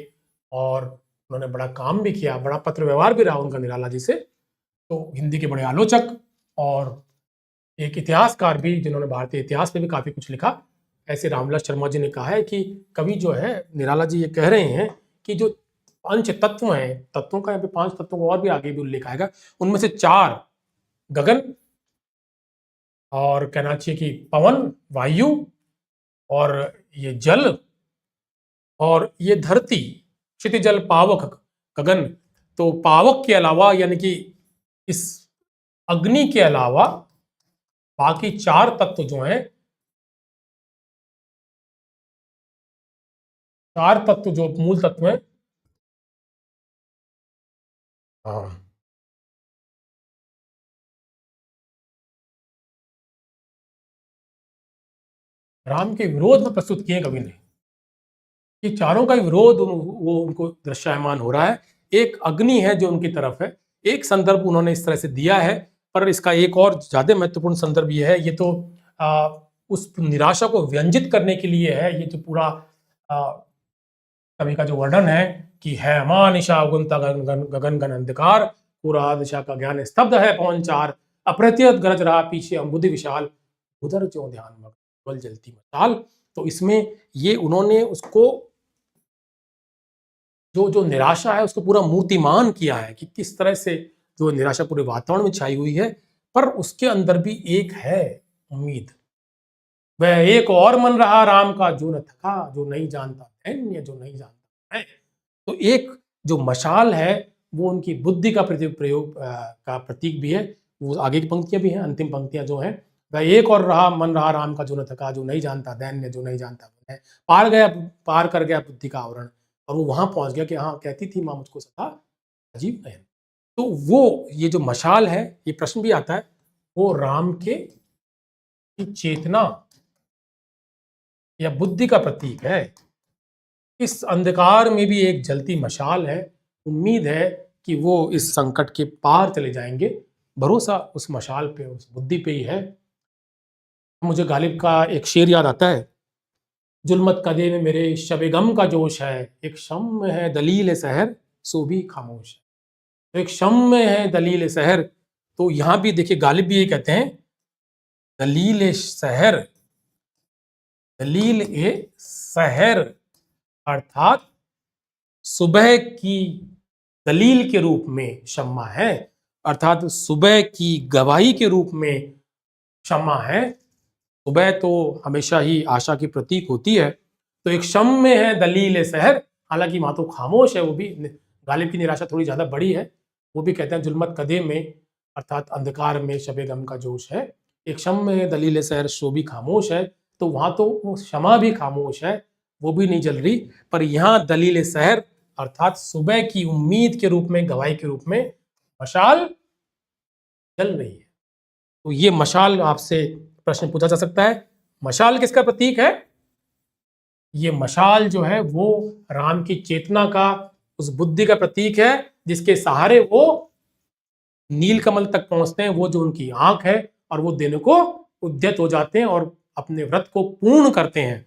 और उन्होंने बड़ा काम भी किया, बड़ा पत्र व्यवहार भी रहा उनका निराला जी से, तो हिंदी के बड़े आलोचक और एक इतिहासकार भी जिन्होंने भारतीय इतिहास पे भी काफी कुछ लिखा, ऐसे रामलाल शर्मा जी ने कहा है कि कवि जो है निराला जी ये कह रहे हैं कि जो पंच तत्व हैं, तत्वों का यहाँ पे 5 तत्वों को और भी आगे भी उल्लेख आएगा, उनमें से 4 गगन, और कहना चाहिए कि पवन, वायु, और ये जल, और ये धरती, क्षितिजल पावक गगन। तो पावक के अलावा यानी कि इस अग्नि के अलावा बाकी 4 तत्व जो हैं, 4 तत्व जो मूल तत्व हैं, हाँ, राम के विरोध में प्रस्तुत किए कवि ने। ये चारों का विरोध वो उनको दृश्यमान हो रहा है। एक अग्नि है जो उनकी तरफ है, एक संदर्भ उन्होंने इस तरह से दिया है, पर इसका एक और ज्यादा महत्वपूर्ण संदर्भ ये है, ये तो उस निराशा को व्यंजित करने के लिए है। ये जो पूरा कवि का जो वर्णन है कि है अमानिशा उगुंता गगन गगन अंधकार, पूरा दिशा का ज्ञान स्तब्ध है पवन चार, अप्रत्यत गरज रहा पीछे अम्बुदि विशाल, उधर जो ध्यान मग्न जलती मशाल। तो इसमें ये उन्होंने उसको जो जो निराशा है उसको पूरा मूर्तिमान किया है कि किस तरह से जो निराशा पूरे वातावरण में छाई हुई है, पर उसके अंदर भी एक है उम्मीद। वह एक और मन रहा राम का, जो न थका, जो नहीं जानता धन्य, जो नहीं जानता है। तो एक जो मशाल है वो उनकी बुद्धि का प्रयोग का प्रतीक भी है। वो आगे की पंक्तियां भी हैं, अंतिम पंक्तियां जो हैं, वह एक और रहा मन रहा राम का जो न थका, जो नहीं जानता दैन्य, जो नहीं जानता है, पार कर गया बुद्धि का आवरण, और वो वहां पहुंच गया कि हाँ, कहती थी माँ मुझको सदा अजीब नयन। तो वो ये जो मशाल है, ये प्रश्न भी आता है, वो राम के चेतना या बुद्धि का प्रतीक है। इस अंधकार में भी एक जलती मशाल है। उम्मीद है कि वो इस संकट के पार चले जाएंगे। भरोसा उस मशाल पे, उस बुद्धि पे ही है। मुझे गालिब का एक शेर याद आता है, जुल्मत कदे में मेरे शबे गम का जोश है, एक शम्म है दलील सहर सो भी खामोश है। तो एक शम्म है दलील सहर, तो यहां भी देखिए गालिब भी ये कहते हैं, दलील सहर, दलील ए सहर अर्थात सुबह की दलील के रूप में शम्मा है, अर्थात सुबह की गवाही के रूप में शम्मा है। सुबह तो हमेशा ही आशा की प्रतीक होती है, तो एक शम में है दलील सहर, हालांकि वहां तो खामोश है, वो भी गालिब की निराशा थोड़ी ज्यादा बड़ी है। वो भी कहते हैं जुल्मत कदे में अर्थात अंधकार में शबे गम का जोश है, एक शम में है दलील सहर सो भी खामोश है। तो वहां तो वो शमा भी खामोश है, वो भी नहीं जल रही, पर यहाँ दलील सहर अर्थात सुबह की उम्मीद के रूप में, गवाही के रूप में मशाल जल रही है। तो ये मशाल, आपसे प्रश्न पूछा जा सकता है, मशाल किसका प्रतीक है? ये मशाल जो है वो राम की चेतना का, उस बुद्धि का प्रतीक है, जिसके सहारे वो नीलकमल तक पहुंचते हैं। वो जो उनकी आंख है, और वो देने को उद्यत हो जाते हैं और अपने व्रत को पूर्ण करते हैं।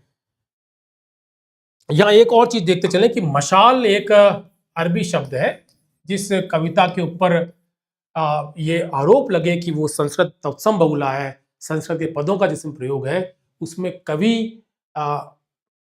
यहां एक और चीज देखते चले कि मशाल एक अरबी शब्द है, जिस कविता के ऊपर ये आरोप लगे कि वो संस्कृत तत्सम बहुला है, संस्कृत के पदों का जिसमें प्रयोग है, उसमें कवि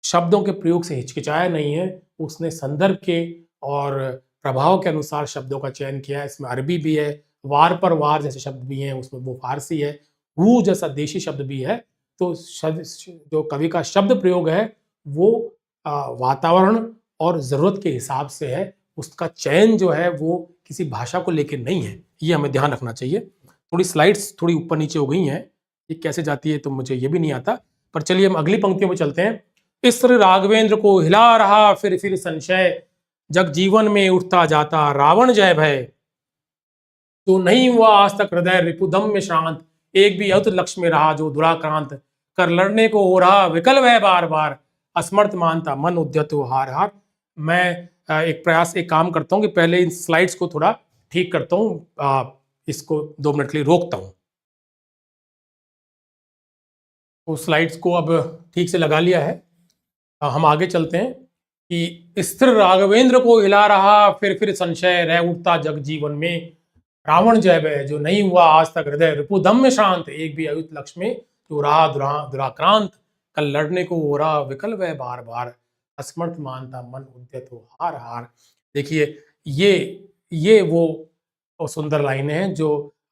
शब्दों के प्रयोग से हिचकिचाया नहीं है। उसने संदर्भ के और प्रभाव के अनुसार शब्दों का चयन किया है। इसमें अरबी भी है, वार पर वार जैसे शब्द भी हैं, उसमें वो फारसी है, हु जैसा देशी शब्द भी है। तो जो कवि का शब्द प्रयोग है वो वातावरण और जरूरत के हिसाब से है। उसका चयन जो है वो किसी भाषा को लेकर नहीं है, ये हमें ध्यान रखना चाहिए। थोड़ी स्लाइड्स थोड़ी ऊपर नीचे हो गई हैं, ये कैसे जाती है तो मुझे ये भी नहीं आता, पर चलिए हम अगली पंक्तियों में चलते हैं। इस्र राघवेंद्र को हिला रहा फिर संशय, जग जीवन में उठता जाता रावण जय भय, तो नहीं हुआ आज तक हृदय रिपुदम में शांत, एक भी अयुत लक्ष्य में रहा जो दुराक्रांत, कर लड़ने को हो रहा विकल वह बार बार, असमर्थ मानता मन उद्यत हो हार हार। मैं एक काम करता हूँ कि पहले इन स्लाइड्स को थोड़ा ठीक करता हूँ, इसको 2 मिनट के लिए रोकता हूँ। तो स्लाइड्स को अब ठीक से लगा लिया है। हम आगे चलते हैं कि स्थिर राघवेंद्र को हिला रहा फिर संशय, रह उठता जग जीवन में रावण जय भय, जो नहीं हुआ आज तक हृदय रिपुदम में शांत, एक भी अयुत लक्ष्य में जो रहा दुराक्रांत, कल लड़ने को हो रहा विकल वह बार बार, असमर्थ मानता मन उद्यत हो हार हार। देखिए ये वो सुंदर लाइनें हैं जो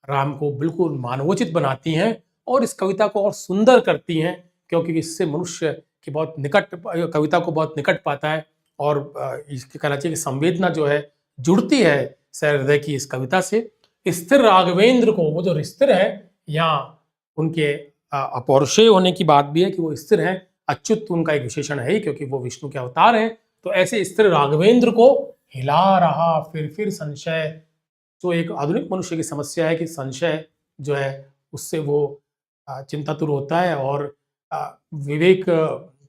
राम को बिल्कुल मानवोचित बनाती हैं और इस कविता को और सुंदर करती हैं, क्योंकि इससे मनुष्य की बहुत निकट, कविता को बहुत निकट पाता है, और इसके कहना चाहिए कि संवेदना जो है जुड़ती है हृदय की इस कविता से। स्थिर राघवेंद्र को, वो जो स्थिर है, यहाँ उनके अपौरुषेय होने की बात भी है कि वो स्थिर है, अच्युत उनका एक विशेषण है ही, क्योंकि वो विष्णु के अवतार हैं। तो ऐसे स्थिर राघवेंद्र को हिला रहा फिर संशय, जो एक आधुनिक मनुष्य की समस्या है कि संशय जो है उससे वो चिंतातुर होता है, और विवेक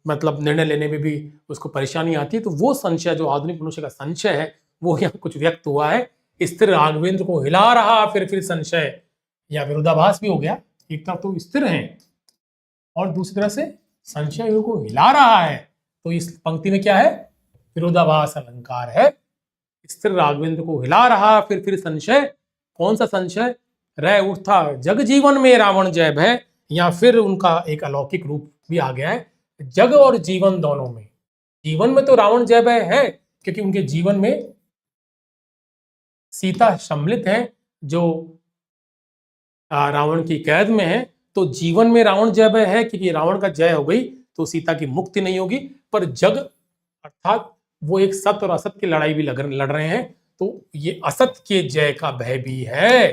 मतलब निर्णय लेने में भी उसको परेशानी आती है। तो वो संशय, जो आधुनिक मनुष्य का संशय है, वो यहाँ कुछ व्यक्त हुआ है। स्थिर राघवेंद्र को हिला रहा फिर संशय, या विरोधाभास भी हो गया, एक तरफ तो स्थिर है और दूसरी तरह से संशय को हिला रहा है। तो इस पंक्ति में क्या है? विरोधाभास अलंकार है। स्थिर राघवेंद्र को हिला रहा फिर संशय, कौन सा संशय? रह उठता जग जीवन में रावण जय भय, या फिर उनका एक अलौकिक रूप भी आ गया है, जग और जीवन दोनों में। जीवन में तो रावण जय भय है, क्योंकि उनके जीवन में सीता सम्मिलित है जो रावण की कैद में है। तो जीवन में रावण जय भय है, क्योंकि रावण का जय हो गई तो सीता की मुक्ति नहीं होगी। पर जग अर्थात वो एक सत्य और असत्य की लड़ाई भी लड़ रहे हैं, तो ये असत के जय का भय भी है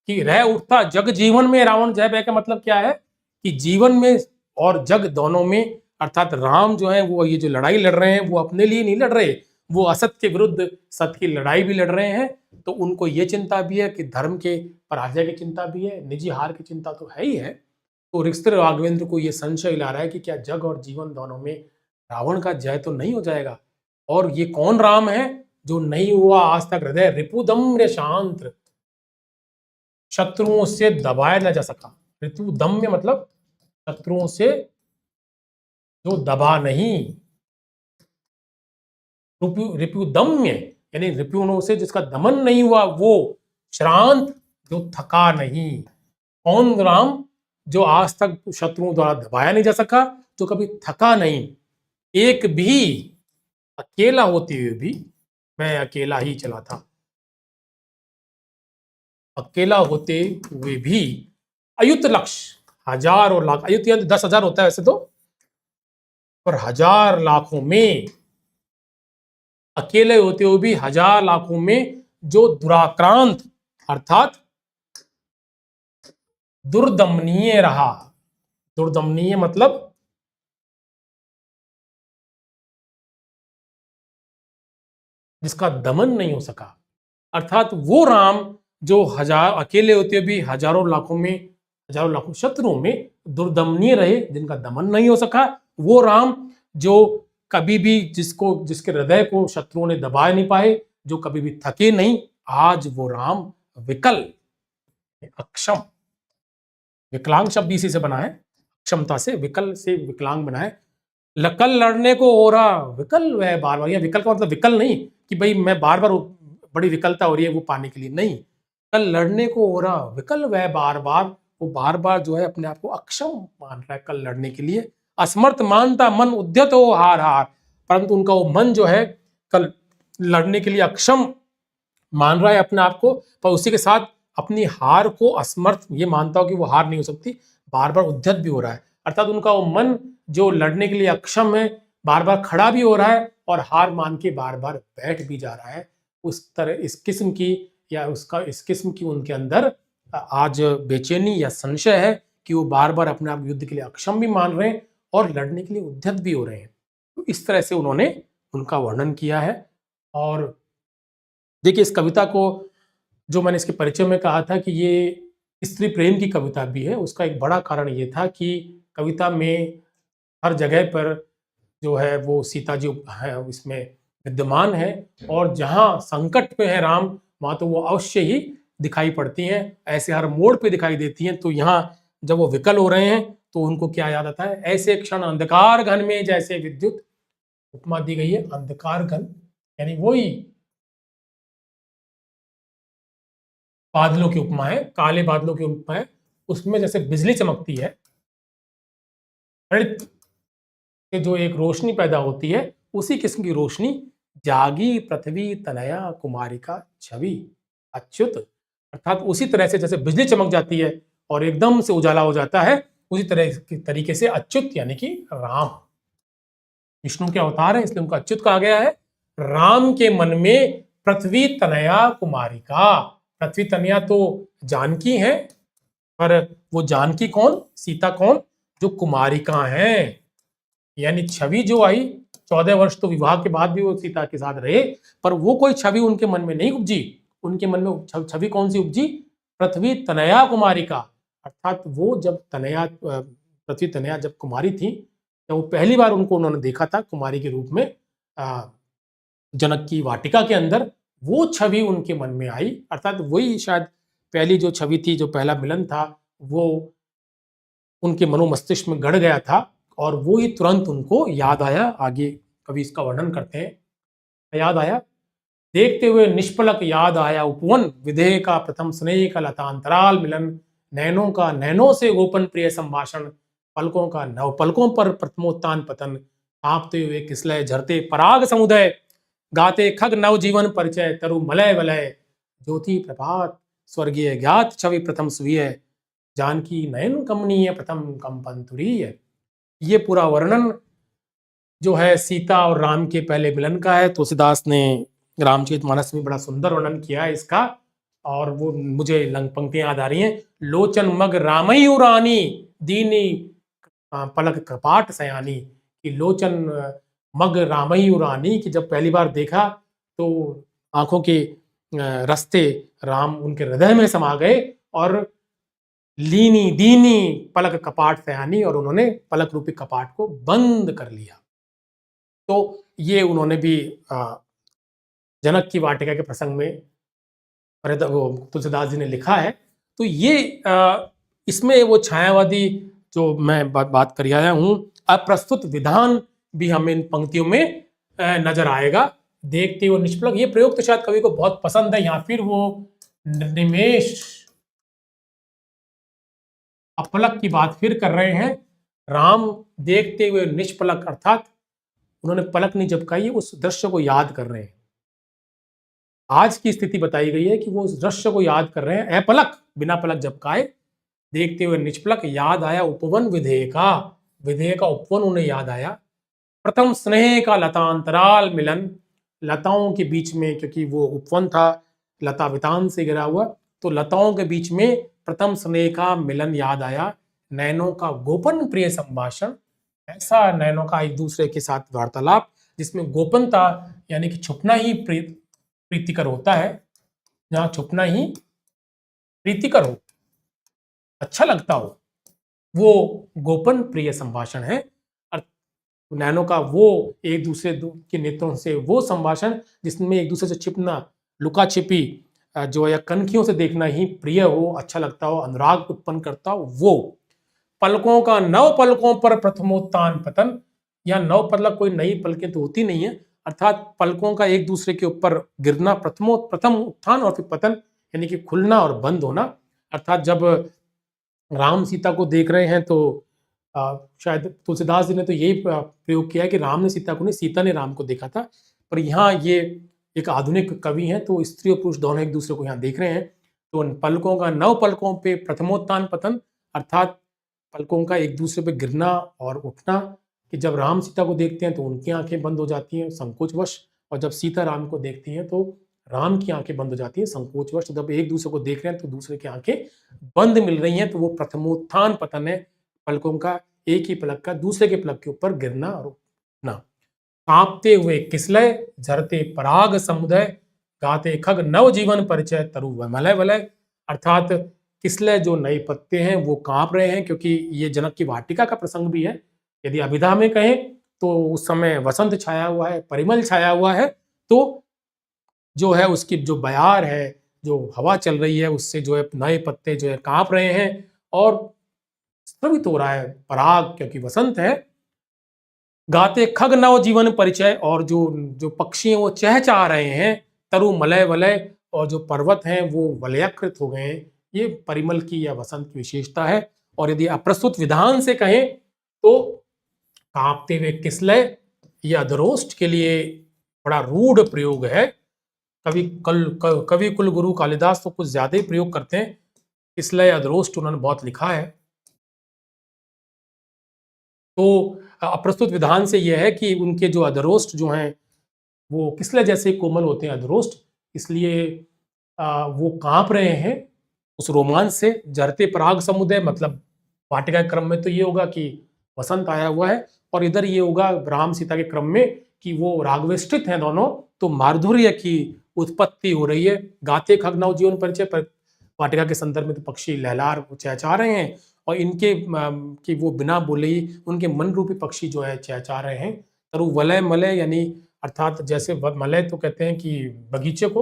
कि रह उठता जग जीवन में रावण जय भय का मतलब क्या है कि जीवन में और जग दोनों में, अर्थात राम जो है वो ये जो लड़ाई लड़ रहे हैं वो अपने लिए नहीं लड़ रहे, वो असत के विरुद्ध सत्य की लड़ाई भी लड़ रहे हैं। तो उनको ये चिंता भी है कि धर्म के पराजय की चिंता भी है, निजी हार की चिंता तो है ही है। तो ऋषित्र राघवेंद्र को ये संशय ला रहा है कि क्या जग और जीवन दोनों में रावण का जय तो नहीं हो जाएगा। और ये कौन राम है जो नहीं हुआ आज तक हृदय रिपुदम्य शांत, शत्रुओं से दबाया न जा सका। रिपुदम्य मतलब शत्रुओं से जो दबा नहीं, रिपुदम्य यानी रिपुओं से जिसका दमन नहीं हुआ, वो श्रांत जो थका नहीं। कौन राम जो आज तक शत्रुओं द्वारा दबाया नहीं जा सका, जो कभी थका नहीं, एक भी अकेला होते हुए भी, मैं अकेला ही चला था, अकेला होते हुए भी अयुत लक्ष्य, हजार और लाख, अयुत यानी 10,000 होता है वैसे तो, पर हजार लाखों में, अकेले होते हुए भी हजार लाखों में जो दुराक्रांत अर्थात दुर्दमनीय रहा। दुर्दमनीय मतलब जिसका दमन नहीं हो सका, अर्थात वो राम जो हजार अकेले होते हुए भी हजारों लाखों में, हजारों लाखों शत्रुओं में दुर्दमनीय रहे, जिनका दमन नहीं हो सका, वो राम जो कभी भी जिसके हृदय को शत्रुओं ने दबा नहीं पाए, जो कभी भी थके नहीं, आज वो राम विकल, अक्षम, विकलांग शब्द इसी से बना है, क्षमता से, विकल से विकलांग बना है। लकल लड़ने को हो रहा विकल वह बार बार, या विकल का मतलब विकल नहीं कि भाई मैं बार बार बड़ी विकलता हो रही है वो पाने के लिए, नहीं, कल लड़ने को हो रहा विकल वह बार बार, वो बार बार जो है अपने आप को अक्षम मान रहा है कल लड़ने के लिए। असमर्थ मानता मन उद्यत हो हार हार, परंतु उनका वो मन जो है कल लड़ने के लिए अक्षम मान रहा है अपने आप को, पर उसी के साथ अपनी हार को असमर्थ ये मानता हो कि वो हार नहीं हो सकती, बार बार उद्यत भी हो रहा है। अर्थात उनका वो मन जो लड़ने के लिए अक्षम है, बार बार खड़ा भी हो रहा है और हार मान के बार बार बैठ भी जा रहा है। उस तरह इस किस्म की, या उसका इस किस्म की उनके अंदर आज बेचैनी या संशय है कि वो बार बार अपने आप युद्ध के लिए अक्षम भी मान रहे हैं और लड़ने के लिए उद्यत भी हो रहे हैं। तो इस तरह से उन्होंने उनका वर्णन किया है। और देखिए इस कविता को, जो मैंने इसके परिचय में कहा था कि ये स्त्री प्रेम की कविता भी है, उसका एक बड़ा कारण ये था कि कविता में हर जगह पर जो है वो सीता जी है इसमें विद्यमान है, और जहाँ संकट पे है राम वहाँ तो वो अवश्य ही दिखाई पड़ती हैं, ऐसे हर मोड़ पे दिखाई देती हैं। तो यहाँ जब वो विकल हो रहे हैं तो उनको क्या याद आता है, ऐसे क्षण अंधकार घन में जैसे विद्युत, उपमा दी गई है अंधकार घन, यानी वही बादलों की उपमा है, काले बादलों की उपमा है, उसमें जैसे बिजली चमकती है, हरित से जो एक रोशनी पैदा होती है, उसी किस्म की रोशनी जागी पृथ्वी तनया कुमारिका छवि अच्युत, अर्थात उसी तरह से जैसे बिजली चमक जाती है और एकदम से उजाला हो जाता है, उसी तरह की तरीके से अच्युत यानी कि राम विष्णु के अवतार है, इसलिए उनको अच्युत कहा गया है। राम के मन में पृथ्वी तनया कुमारिका, पृथ्वी तनया तो जानकी है, पर वो जानकी कौन, सीता कौन, जो कुमारिका है, यानी छवि जो आई 14 वर्ष तो विवाह के बाद भी वो सीता के साथ रहे, पर वो कोई छवि उनके मन में नहीं उपजी। उनके मन में छवि कौन सी उपजी, पृथ्वी तनया कुमारिका, अर्थात वो जब तनया पृथ्वी तनया जब कुमारी थी, तो वो पहली बार उनको उन्होंने देखा था कुमारी के रूप में जनक की वाटिका के अंदर, वो छवि उनके मन में आई, अर्थात वही शायद पहली जो छवि थी, जो पहला मिलन था, वो उनके मनोमस्तिष्क में गड़ गया था और वो ही तुरंत उनको याद आया। आगे कवि इसका वर्णन करते हैं। याद आया, देखते हुए निष्पलक याद आया उपवन, विदेह का प्रथम स्नेह का लतांतराल मिलन, नैनों का नैनों से गोपन प्रिय संभाषण, पलकों का नव पलकों पर प्रथमोत्तान पतन, कांपते हुए किसलय झरते पराग समुदय, गाते खग नव जीवन परिचय तरु मलय वलय, ज्योति प्रभात स्वर्गीय ज्ञात छवि प्रथम सुविय, जानकी नयन कमनीय प्रथम कंपन तुरीय। ये पूरा वर्णन जो है सीता और राम के पहले मिलन का है। तुलसीदास ने रामचरितमानस में बड़ा सुंदर वर्णन किया है इसका। और वो मुझे लंग पंक्तियां याद आ रही हैं। लोचन मग रामई उरानी दीनी पलक कपाट सयानी। कि लोचन मग रामई उरानी, कि जब पहली बार देखा तो आंखों के रास्ते राम उनके हृदय में समा गए। और लीनी दीनी पलक कपाट सयानी, और उन्होंने पलक रूपी कपाट को बंद कर लिया। तो ये उन्होंने भी जनक की वाटिका के प्रसंग में वो तुलसीदास जी ने लिखा है। तो ये इसमें वो छायावादी जो मैं बात कर आया हूँ, अप्रस्तुत विधान भी हमें इन पंक्तियों में नजर आएगा। देखते हुए निष्पलक, ये प्रयोग तो शायद कवि को बहुत पसंद है। या फिर वो निमेष अपलक की बात फिर कर रहे हैं। राम देखते हुए निष्पलक, अर्थात उन्होंने पलक नहीं झपकाई, उस दृश्य को याद कर रहे हैं। आज की स्थिति बताई गई है कि वो उस दृश्य को याद कर रहे हैं, अपलक, बिना पलक झपकाए, देखते हुए निष्पलक। याद आया उपवन विधेय का, विधेय का उपवन उन्हें याद आया। प्रथम स्नेह का लतांतराल मिलन, लताओं के बीच में, क्योंकि वो उपवन था लता वितान से घिरा हुआ, तो लताओं के बीच में प्रथम स्नेह का मिलन याद आया। नैनों का गोपन प्रिय संभाषण, ऐसा नैनों का एक दूसरे के साथ वार्तालाप जिसमें गोपनता यानी कि छुपना ही प्रीतिकर होता है। जहां छुपना ही प्रीतिकर हो, अच्छा लगता हो, वो गोपन प्रिय संभाषण है। नैनों का वो एक दूसरे के नेत्रों से वो संभाषण जिसमें एक दूसरे से छिपना, लुका छिपी जो या कनखियों से देखना ही प्रिय हो, अच्छा लगता हो, अनुराग उत्पन्न करता हो, वो पलकों का नव पलकों पर प्रथमोत्थान पतन। या नव पलक कोई नई पलकें तो होती नहीं है, अर्थात पलकों का एक दूसरे के ऊपर गिरना, प्रथम उत्थान और फिर पतन, यानी कि खुलना और बंद होना। अर्थात जब राम सीता को देख रहे हैं तो शायद तुलसीदास जी ने तो यही प्रयोग किया है कि राम ने सीता को नहीं, सीता ने राम को देखा था। पर यहाँ ये एक आधुनिक कवि हैं तो स्त्री और पुरुष दोनों एक दूसरे को यहाँ देख रहे हैं। तो उन पलकों का नव पलकों पे प्रथमोत्थान पतन, अर्थात पलकों का एक दूसरे पे गिरना और उठना। कि जब राम सीता को देखते हैं तो उनकी आंखें बंद हो जाती हैं संकोचवश, और जब सीता राम को देखती हैं तो राम की आंखें बंद हो जाती हैं संकोचवश। तो जब एक दूसरे को देख रहे हैं तो दूसरे की आंखें बंद मिल रही हैं, तो वो प्रथमोत्थान पतन है। पलकों का एक ही पलक का दूसरे के पलक के ऊपर गिरना और उठना। कांपते हुए किसलय झरते पराग समुदय, गाते खग नव जीवन परिचय तरु मलय वलय। अर्थात किसलय जो नए पत्ते हैं वो कांप रहे हैं, क्योंकि ये जनक की वाटिका का प्रसंग भी है। यदि अभिधा में कहें तो उस समय वसंत छाया हुआ है, परिमल छाया हुआ है, तो जो है उसकी जो बयार है, जो हवा चल रही है, उससे जो है नए पत्ते जो है कांप रहे हैं और स्रवित हो रहा है पराग, क्योंकि वसंत है। गाते खग नव जीवन परिचय, और जो जो पक्षी हैं वो चहचहा रहे हैं। तरु मलय वलय, और जो पर्वत हैं वो वलयाकृत हो गए हैं। ये परिमल की या वसंत की विशेषता है। और यदि अप्रस्तुत विधान से कहें तो कांपते हुए किसलय, ये अधरोष्ट के लिए बड़ा रूढ़ प्रयोग है। कवि कुल गुरु कालिदास तो कुछ ज्यादा ही प्रयोग करते हैं। किसलय अधरोष्ट उन्होंने बहुत लिखा है। तो अप्रस्तुत विधान से यह है कि उनके जो अधरोष्ट जो हैं वो किसलय जैसे कोमल होते हैं अधरोष्ट, इसलिए वो कांप रहे हैं उस रोमांच से। जरते पराग समुदय, मतलब वाटिका क्रम में तो ये होगा कि वसंत आया हुआ है, और इधर ये होगा राम सीता के क्रम में कि वो रागवेष्टित हैं दोनों, तो माधुर्य की उत्पत्ति हो रही है। गाते खग नव जीवन परिचय, पर वाटिका के संदर्भ में तो पक्षी लहलार चहचहा रहे हैं, और इनके कि वो बिना बोले ही उनके मन रूपी पक्षी जो है चहचहा रहे हैं। तरु वलय मलय, यानी अर्थात जैसे मलय तो कहते हैं कि बगीचे को,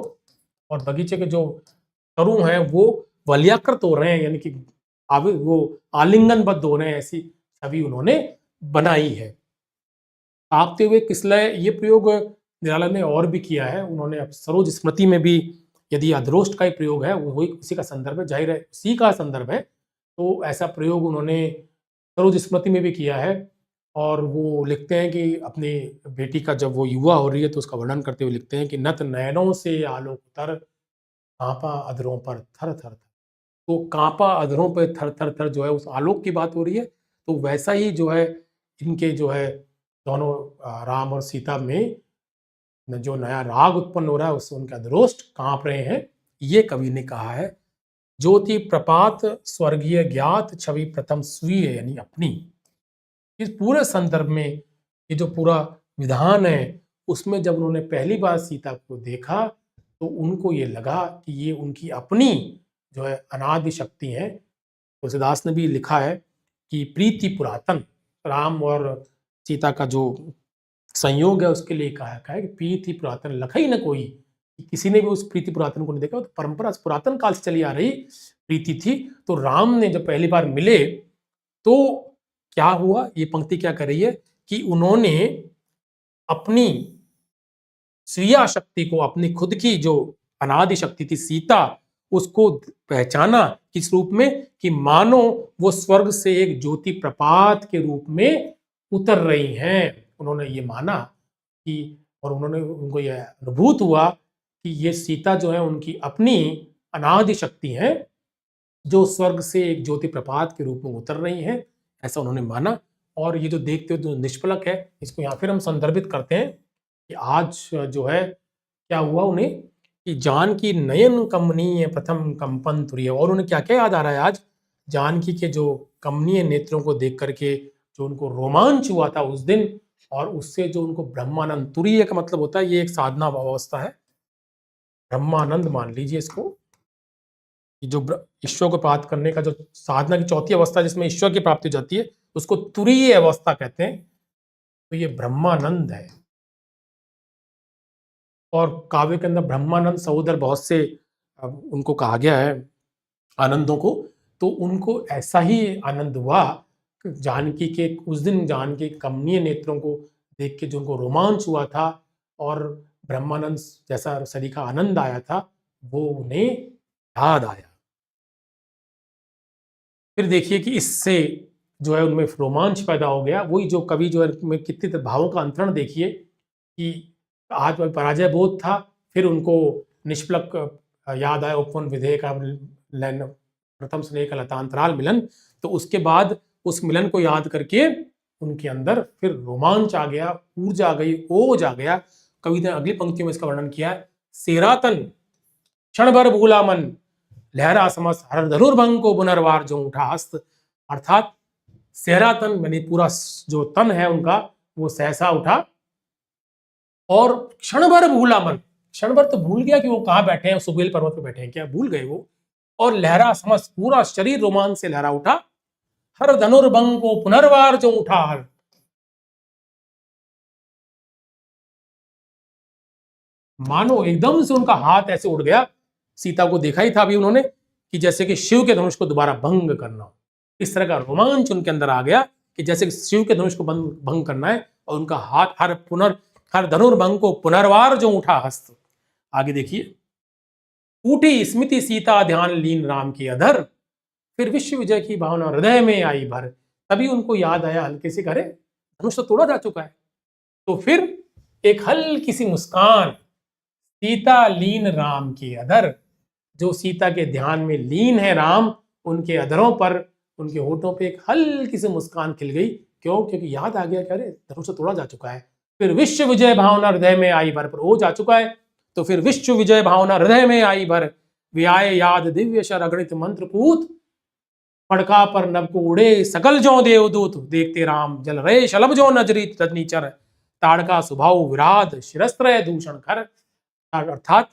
और बगीचे के जो तरु हैं वो वलयाकृत हो रहे हैं, यानी कि वो आलिंगनबद्ध हो रहे हैं, ऐसी छवि उन्होंने बनाई है। कांपते हुए किसलय, ये प्रयोग निराला ने और भी किया है। उन्होंने अब सरोज स्मृति में भी, यदि अधरोष्ट का ही प्रयोग है, वो उसी का संदर्भ है, जाहिर है उसी का संदर्भ है, तो ऐसा प्रयोग उन्होंने सरोज स्मृति में भी किया है। और वो लिखते हैं कि अपनी बेटी का जब वो युवा हो रही है तो उसका वर्णन करते हुए लिखते हैं कि नत नयनों से आलोक तर, कांपा अधरों पर थर थर थर। तो कांपा अधरों पर थर थर थर जो है उस आलोक की बात हो रही है। तो वैसा ही जो है इनके जो है दोनों राम और सीता में जो नया राग उत्पन्न हो रहा है उससे उनके अधरोष्ट कांप रहे हैं। ये कवि ने कहा है, ज्योति प्रपात स्वर्गीय ज्ञात छवि प्रथम स्वीय यानी अपनी। इस पूरे संदर्भ में ये जो पूरा विधान है उसमें जब उन्होंने पहली बार सीता को देखा तो उनको ये लगा कि ये उनकी अपनी जो है अनादि शक्ति है। तुलसीदास ने भी लिखा है कि प्रीति पुरातन, राम और सीता का जो संयोग है उसके लिए कहा है कि प्रीति पुरातन लखई न कोई। किसी ने भी उस प्रीति पुरातन को नहीं देखा, तो परंपरा पुरातन काल से चली आ रही प्रीति थी। तो राम ने जब पहली बार मिले तो क्या हुआ, ये पंक्ति क्या कर रही है कि उन्होंने अपनी स्वीय शक्ति को, अपनी खुद की जो अनादि शक्ति थी सीता, उसको पहचाना किस रूप में कि मानो वो स्वर्ग से एक ज्योति प्रपात के रूप में उतर रही हैं। उन्होंने ये माना कि, और उन्होंने उनको यह अनुभूत हुआ कि ये सीता जो है उनकी अपनी अनादि शक्ति है जो स्वर्ग से एक ज्योति प्रपात के रूप में उतर रही हैं, ऐसा उन्होंने माना। और ये जो देखते हो जो निष्पलक है, इसको यहाँ फिर हम संदर्भित करते हैं कि आज जो है क्या हुआ उन्हें कि जानकी नयन कमनीय प्रथम कंपन तुरीय। और उन्हें क्या क्या याद आ रहा है आज, जानकी के जो कमनीय नेत्रों को देख करके जो उनको रोमांच हुआ था उस दिन, और उससे जो उनको ब्रह्मानंद, तुरीय का मतलब होता है ये एक साधना अवस्था है, ब्रह्मानंद मान लीजिए इसको, कि जो ईश्वर को प्राप्त करने का जो साधना की चौथी अवस्था जिसमें ईश्वर की प्राप्ति हो जाती है उसको तुरीय अवस्था कहते हैं। तो ये ब्रह्मानंद है। और काव्य के अंदर ब्रह्मानंद सहोदर बहुत से उनको कहा गया है आनंदों को। तो उनको ऐसा ही आनंद हुआ जानकी के उस दिन, जानकी कमनीय नेत्रों को देख के जो उनको रोमांच हुआ था और ब्रह्मानंद जैसा सरीखा आनंद आया था वो उन्हें याद आया। फिर देखिए कि इससे जो है उनमें रोमांच पैदा हो गया। वही जो कवि जो है में कितने भावों का अंतरण देखिए कि आज पराजय बोध था, फिर उनको निष्पलक याद आया, उपवन विधेय का प्रथम स्नेह का लतांतराल मिलन। तो उसके बाद उस मिलन को याद करके उनके अंदर फिर रोमांच आ गया, ऊर्जा आ गई, ओज आ गया। कवि ने अगली पंक्तियों में इसका वर्णन किया है, सेरातन क्षण भर भूला मन लहरा समस हर धनुर्भंग को पुनर्वार जो उठा हस्त। अर्थात सेहरातन यानी पूरा जो तन है उनका वो सहसा उठा, और क्षण भर भूला मन, क्षण भर तो भूल गया कि वो कहाँ बैठे हैं, सुबेल पर्वत पे बैठे हैं, क्या भूल गए वो। और लहरा समस, पूरा शरीर रोमांच से लहरा उठा, हर धनुर्भंग को पुनर्वार जो उठा हर। मानो एकदम से उनका हाथ ऐसे उड़ गया, सीता को देखा ही था अभी उन्होंने कि जैसे कि शिव के धनुष को दोबारा भंग करना हो, इस तरह का रोमांच उनके अंदर आ गया कि जैसे शिव के धनुष को भंग करना है। और उनका हाथ हर धनुर्भंग को पुनर्वार जो उठा हस्त। आगे देखिए, उठी स्मृति सीता ध्यान लीन राम के अधर, फिर विश्व विजय की भावना हृदय में आई भर। तभी उनको याद आया हल्के से, करे धनुष तो तोड़ा जा चुका है। तो फिर एक हल्की सी मुस्कान, सीता लीन राम के अधर, जो सीता के ध्यान में लीन है राम, उनके अधरों पर, उनके होठों पे एक हल्की सी मुस्कान खिल गई। क्यों? क्योंकि याद आ गया कि अरे धनुष तो तोड़ा जा चुका है। फिर विश्व विजय भावना हृदय में आई भर, पर वो जा चुका है तो फिर विश्व विजय भावना हृदय में आई भर। वे आए याद दिव्य शर अगणित मंत्र पूत, पड़का पर नभ को उड़े सकल जो देवदूत। देखते राम जल रहे शलभ जो नजरी रजनीचर, ताड़का सुभाव विराध शिरस्त्र दूषण खर। अर्थात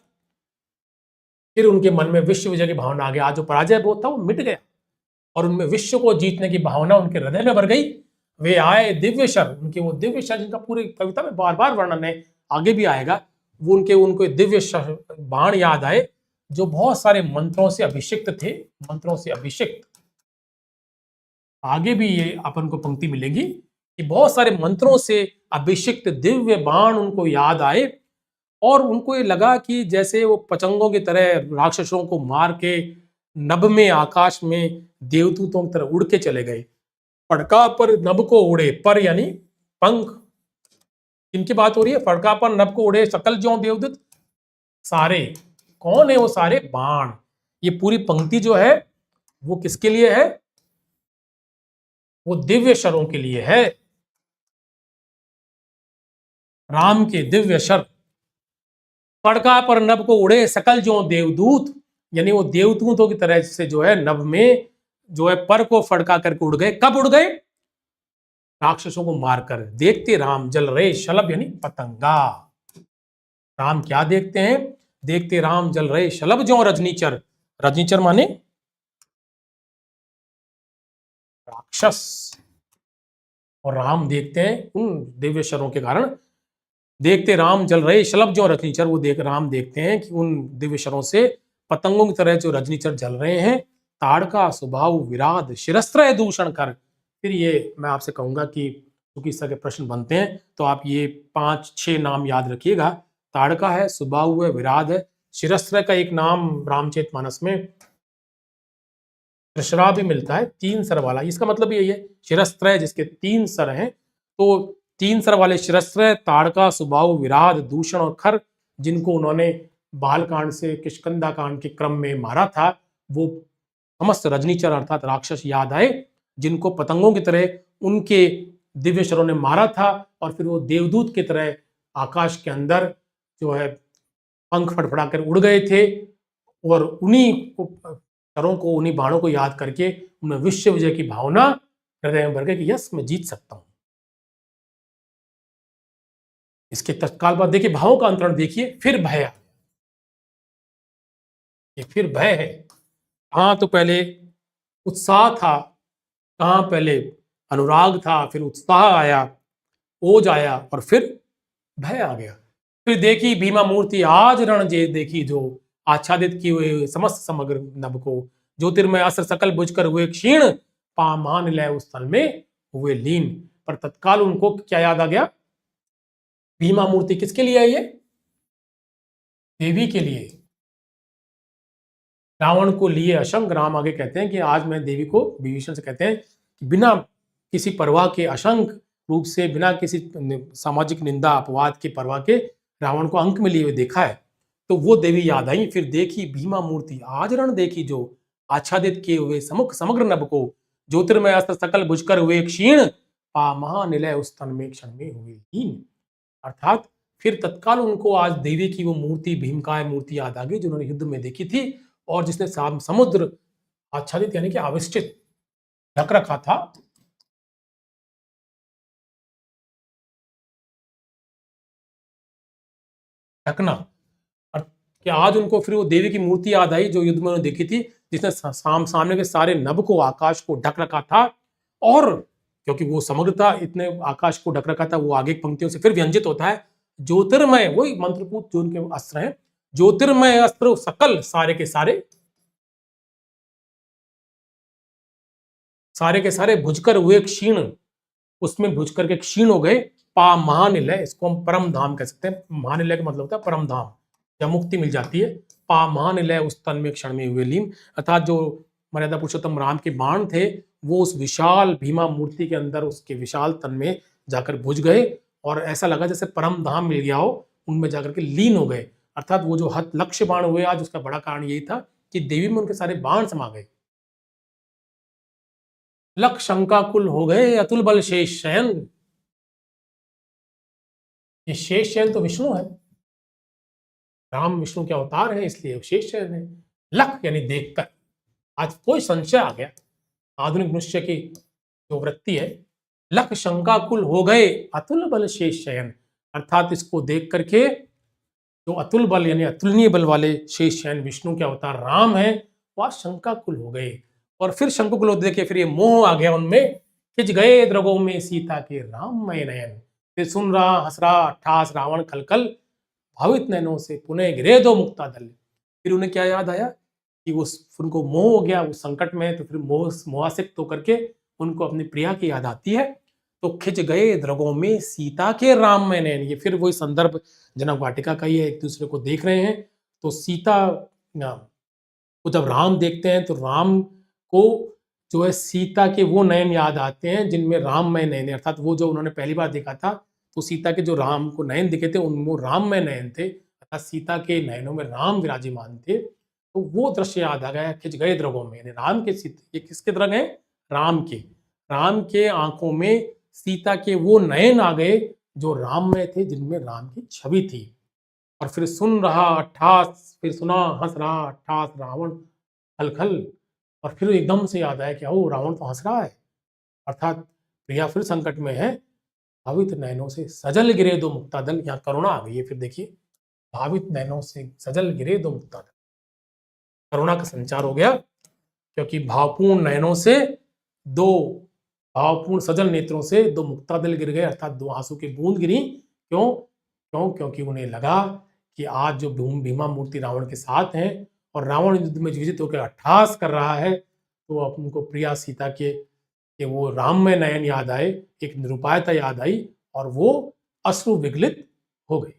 फिर उनके मन में विश्व विजय की भावना आ गई। आज जो पराजय बोध था वो मिट गया और उनमें विश्व को जीतने की भावना उनके हृदय में भर गई। वे आए दिव्य शर, उनके वो दिव्य शर जिनका पूरी कविता में बार बार वर्णन है, आगे भी आएगा, वो उनको दिव्य शर बाण याद आए जो बहुत सारे मंत्रों से अभिषिक्त थे, मंत्रों से अभिषिक्त। आगे भी ये अपन को पंक्ति मिलेगी कि बहुत सारे मंत्रों से अभिषिक्त दिव्य बाण उनको याद आए और उनको ये लगा कि जैसे वो पतंगों की तरह राक्षसों को मार के नभ में, आकाश में देवदूतों की तरह उड़ के चले गए। फड़का पर नभ को उड़े, पर यानी पंख, इनकी बात हो रही है। फड़का पर नभ को उड़े सकल ज्यों देवदूत, सारे कौन है वो सारे? बाण। ये पूरी पंक्ति जो है वो किसके लिए है? वो दिव्य शरों के लिए है, राम के दिव्य शर। फड़का पर नभ को उड़े सकल जो देवदूत, यानी वो देवदूतों की तरह से जो है नभ में जो है पर को फड़का करके उड़ गए। कब उड़ गए? राक्षसों को मारकर। देखते राम जल रहे शलभ यानी पतंगा। राम क्या देखते हैं? देखते राम जल रहे शलभ जो रजनीचर, रजनीचर माने राक्षस, और राम देखते हैं उन दिव्य शरों के कारण। देखते राम जल रहे शलभ जो रजनीचर, वो राम देखते हैं कि उन दिव्य शरों से पतंगों की तरह जो रजनीचर जल रहे हैं। ताड़का स्वभाव विराध शिरस्त्र दूषण कर। फिर ये मैं आपसे कहूंगा कि क्योंकि इस तरह के प्रश्न बनते हैं तो आप ये 5-6 नाम याद रखिएगा। ताड़का है, सुबाहु है, विराध है, शिरस्त्र का एक नाम रामचरितमानस में त्रिशरा भी मिलता है, 3 सर वाला। इसका मतलब यही है, शिरस्त्र है जिसके 3 सर हैं, तो 3 सर वाले शिरस्त्र, ताड़का, सुबाहु, विराध, दूषण और खर, जिनको उन्होंने बालकांड से किष्किंधा कांड के क्रम में मारा था, वो समस्त रजनीचर अर्थात राक्षस याद आए, जिनको पतंगों की तरह उनके दिव्य शरों ने मारा था, और फिर वो देवदूत की तरह आकाश के अंदर जो है पंख फड़फड़ा कर उड़ गए थे। और उन्हीं शरों को, उन्हीं बाणों को याद करके उन्हें विश्व विजय की भावना हृदय में भर गई कि यस मैं जीत सकता हूं। इसके तत्काल बाद देखिए भावों का अंतरण देखिए, फिर भय आ गया। ये फिर भय है। कहां तो पहले उत्साह था, कहां पहले अनुराग था, फिर उत्साह आया, ओज आया, और फिर भय आ गया। फिर देखी भीमा मूर्ति आज रण जे देखी जो, आच्छादित किए हुए समस्त समग्र नभ को, ज्योतिर्मय अस्त्र सकल बुझकर हुए क्षीण, पामान लय उस स्थल में हुए लीन। पर तत्काल उनको क्या याद आ गया? भीमा मूर्ति किसके लिए आई है? देवी के लिए। रावण को लिए अशंक, राम आगे कहते हैं कि आज मैं देवी को, विभीषण से कहते हैं कि बिना किसी परवाह के, अशंक रूप से, बिना किसी सामाजिक निंदा अपवाद की परवाह के रावण को अंक में लिए हुए देखा है। तो वो देवी याद आई। फिर देखी भीमा मूर्ति आज रण देखी जो, आच्छादित किए हुए समुख समग्र नभ को, ज्योतिर्मय अस्त्र सकल बुझकर हुए क्षीण, पा महानिलय उस तन में क्षण में हुए लीन। अर्थात फिर तत्काल उनको आज देवी की वो मूर्ति, भीमकाय मूर्ति याद आ गई जो उन्होंने युद्ध में देखी थी, और जिसने समुद्र आच्छादित यानी कि आविष्टित ढक रखा था। ढकना, और कि आज उनको फिर वो देवी की मूर्ति याद आई जो युद्ध में उन्होंने देखी थी, जिसने सामने के सारे नभ को, आकाश को ढक रखा था। और क्योंकि वो समग्रता इतने आकाश को ढक रखा था, वो आगे पंक्तियों से फिर व्यंजित होता है। ज्योतिर्मय, वही मंत्रपूत जो उनके अस्त्र हैं, ज्योतिर्मय अस्त्र सकल, सारे के सारे, सारे के सारे भुजकर हुए क्षीण, उसमें भुजकर के क्षीण हो गए। पा महानिलय, इसको हम परम धाम कह सकते हैं। महानिलय का मतलब होता है परम धाम, जब मुक्ति मिल जाती है। पा महानिलय उस तन में क्षण में हुए लीन, अर्थात जो मर्यादा पुरुषोत्तम राम के बाण थे, वो उस विशाल भीमा मूर्ति के अंदर, उसके विशाल तन में जाकर बुझ गए, और ऐसा लगा जैसे परम धाम मिल गया हो, उनमें जाकर के लीन हो गए। अर्थात वो जो हत लक्ष्य बाण हुए आज, उसका बड़ा कारण यही था कि देवी में उनके सारे बाण समा गए। लख शंकाकुल हो गए अतुल बल शेष शयन। ये शेष शयन तो विष्णु है, राम विष्णु के अवतार है, इसलिए शेष शयन है। लख यानी देखकर, आज कोई संशय आ गया, आधुनिक मनुष्य की जो वृत्ति है। लख शंकाकुल हो गए अतुल बल शेष शयन, अर्थात इसको देख करके जो अतुल बल यानी अतुलनीय बल वाले शेष शयन विष्णु के अवतार राम है, वह शंकाकुल हो गए। और फिर शंकुकुल होते देखे, फिर ये मोह आ गया उनमें, खिंच गए द्रगों में सीता के राममय नयन। फिर सुन रहा, हंस रहा, ठास रावण खलखल, भावित नयनों से पुनः गिरे दो मुक्ता दल। फिर उन्हें क्या याद आया कि उनको मोह हो गया, उस संकट में, तो फिर मोहासिक्त होकर के उनको अपनी प्रिया की याद आती है। तो खिंच गए द्रगों में सीता के राममय नयन। ये फिर वही संदर्भ जनक वाटिका का ही है, एक दूसरे को देख रहे हैं। तो सीता को जब राम देखते हैं, तो राम को जो है सीता के वो नयन याद आते हैं जिनमें राममय नयन, अर्थात वो जो उन्होंने पहली बार देखा था, तो सीता के जो राम को नयन दिखे थे, उनमें राममय नयन थे, अर्थात सीता के नयनों में राम विराजमान थे। तो वो दृश्य याद आ गया, खिंच गए द्रगों में, राम के सीता, ये किसके द्रग हैं? राम के आंखों में सीता के वो नयन आ गए जो राममय थे, जिनमें राम की छवि थी। और फिर सुन रहा अट्ठास, फिर सुना हंस रहा अट्ठास रावण खल-खल। और फिर एकदम से याद आया कि ओ रावण तो हंस रहा है, अर्थात प्रिया फिर संकट में है। भावित नैनों से सजल गिरे दो मुक्तादल, यहाँ करुणा आ गई है फिर देखिए, भावित नैनों से सजल गिरे दो मुक्तादल, करुणा का संचार हो गया, क्योंकि भावपूर्ण नयनों से दो, भावपूर्ण सजल नेत्रों से दो मुक्तादल गिर गए, अर्थात दो आंसू की बूंद गिरी। क्यों? क्योंकि उन्हें लगा कि आज जो भीमा मूर्ति रावण के साथ हैं और रावण युद्ध में विजित होकर अट्ठास कर रहा है, तो अब उनको प्रिया सीता के वो राम में नयन याद आए, एक निरुपायता याद आई और वो अश्रु विगलित हो गई।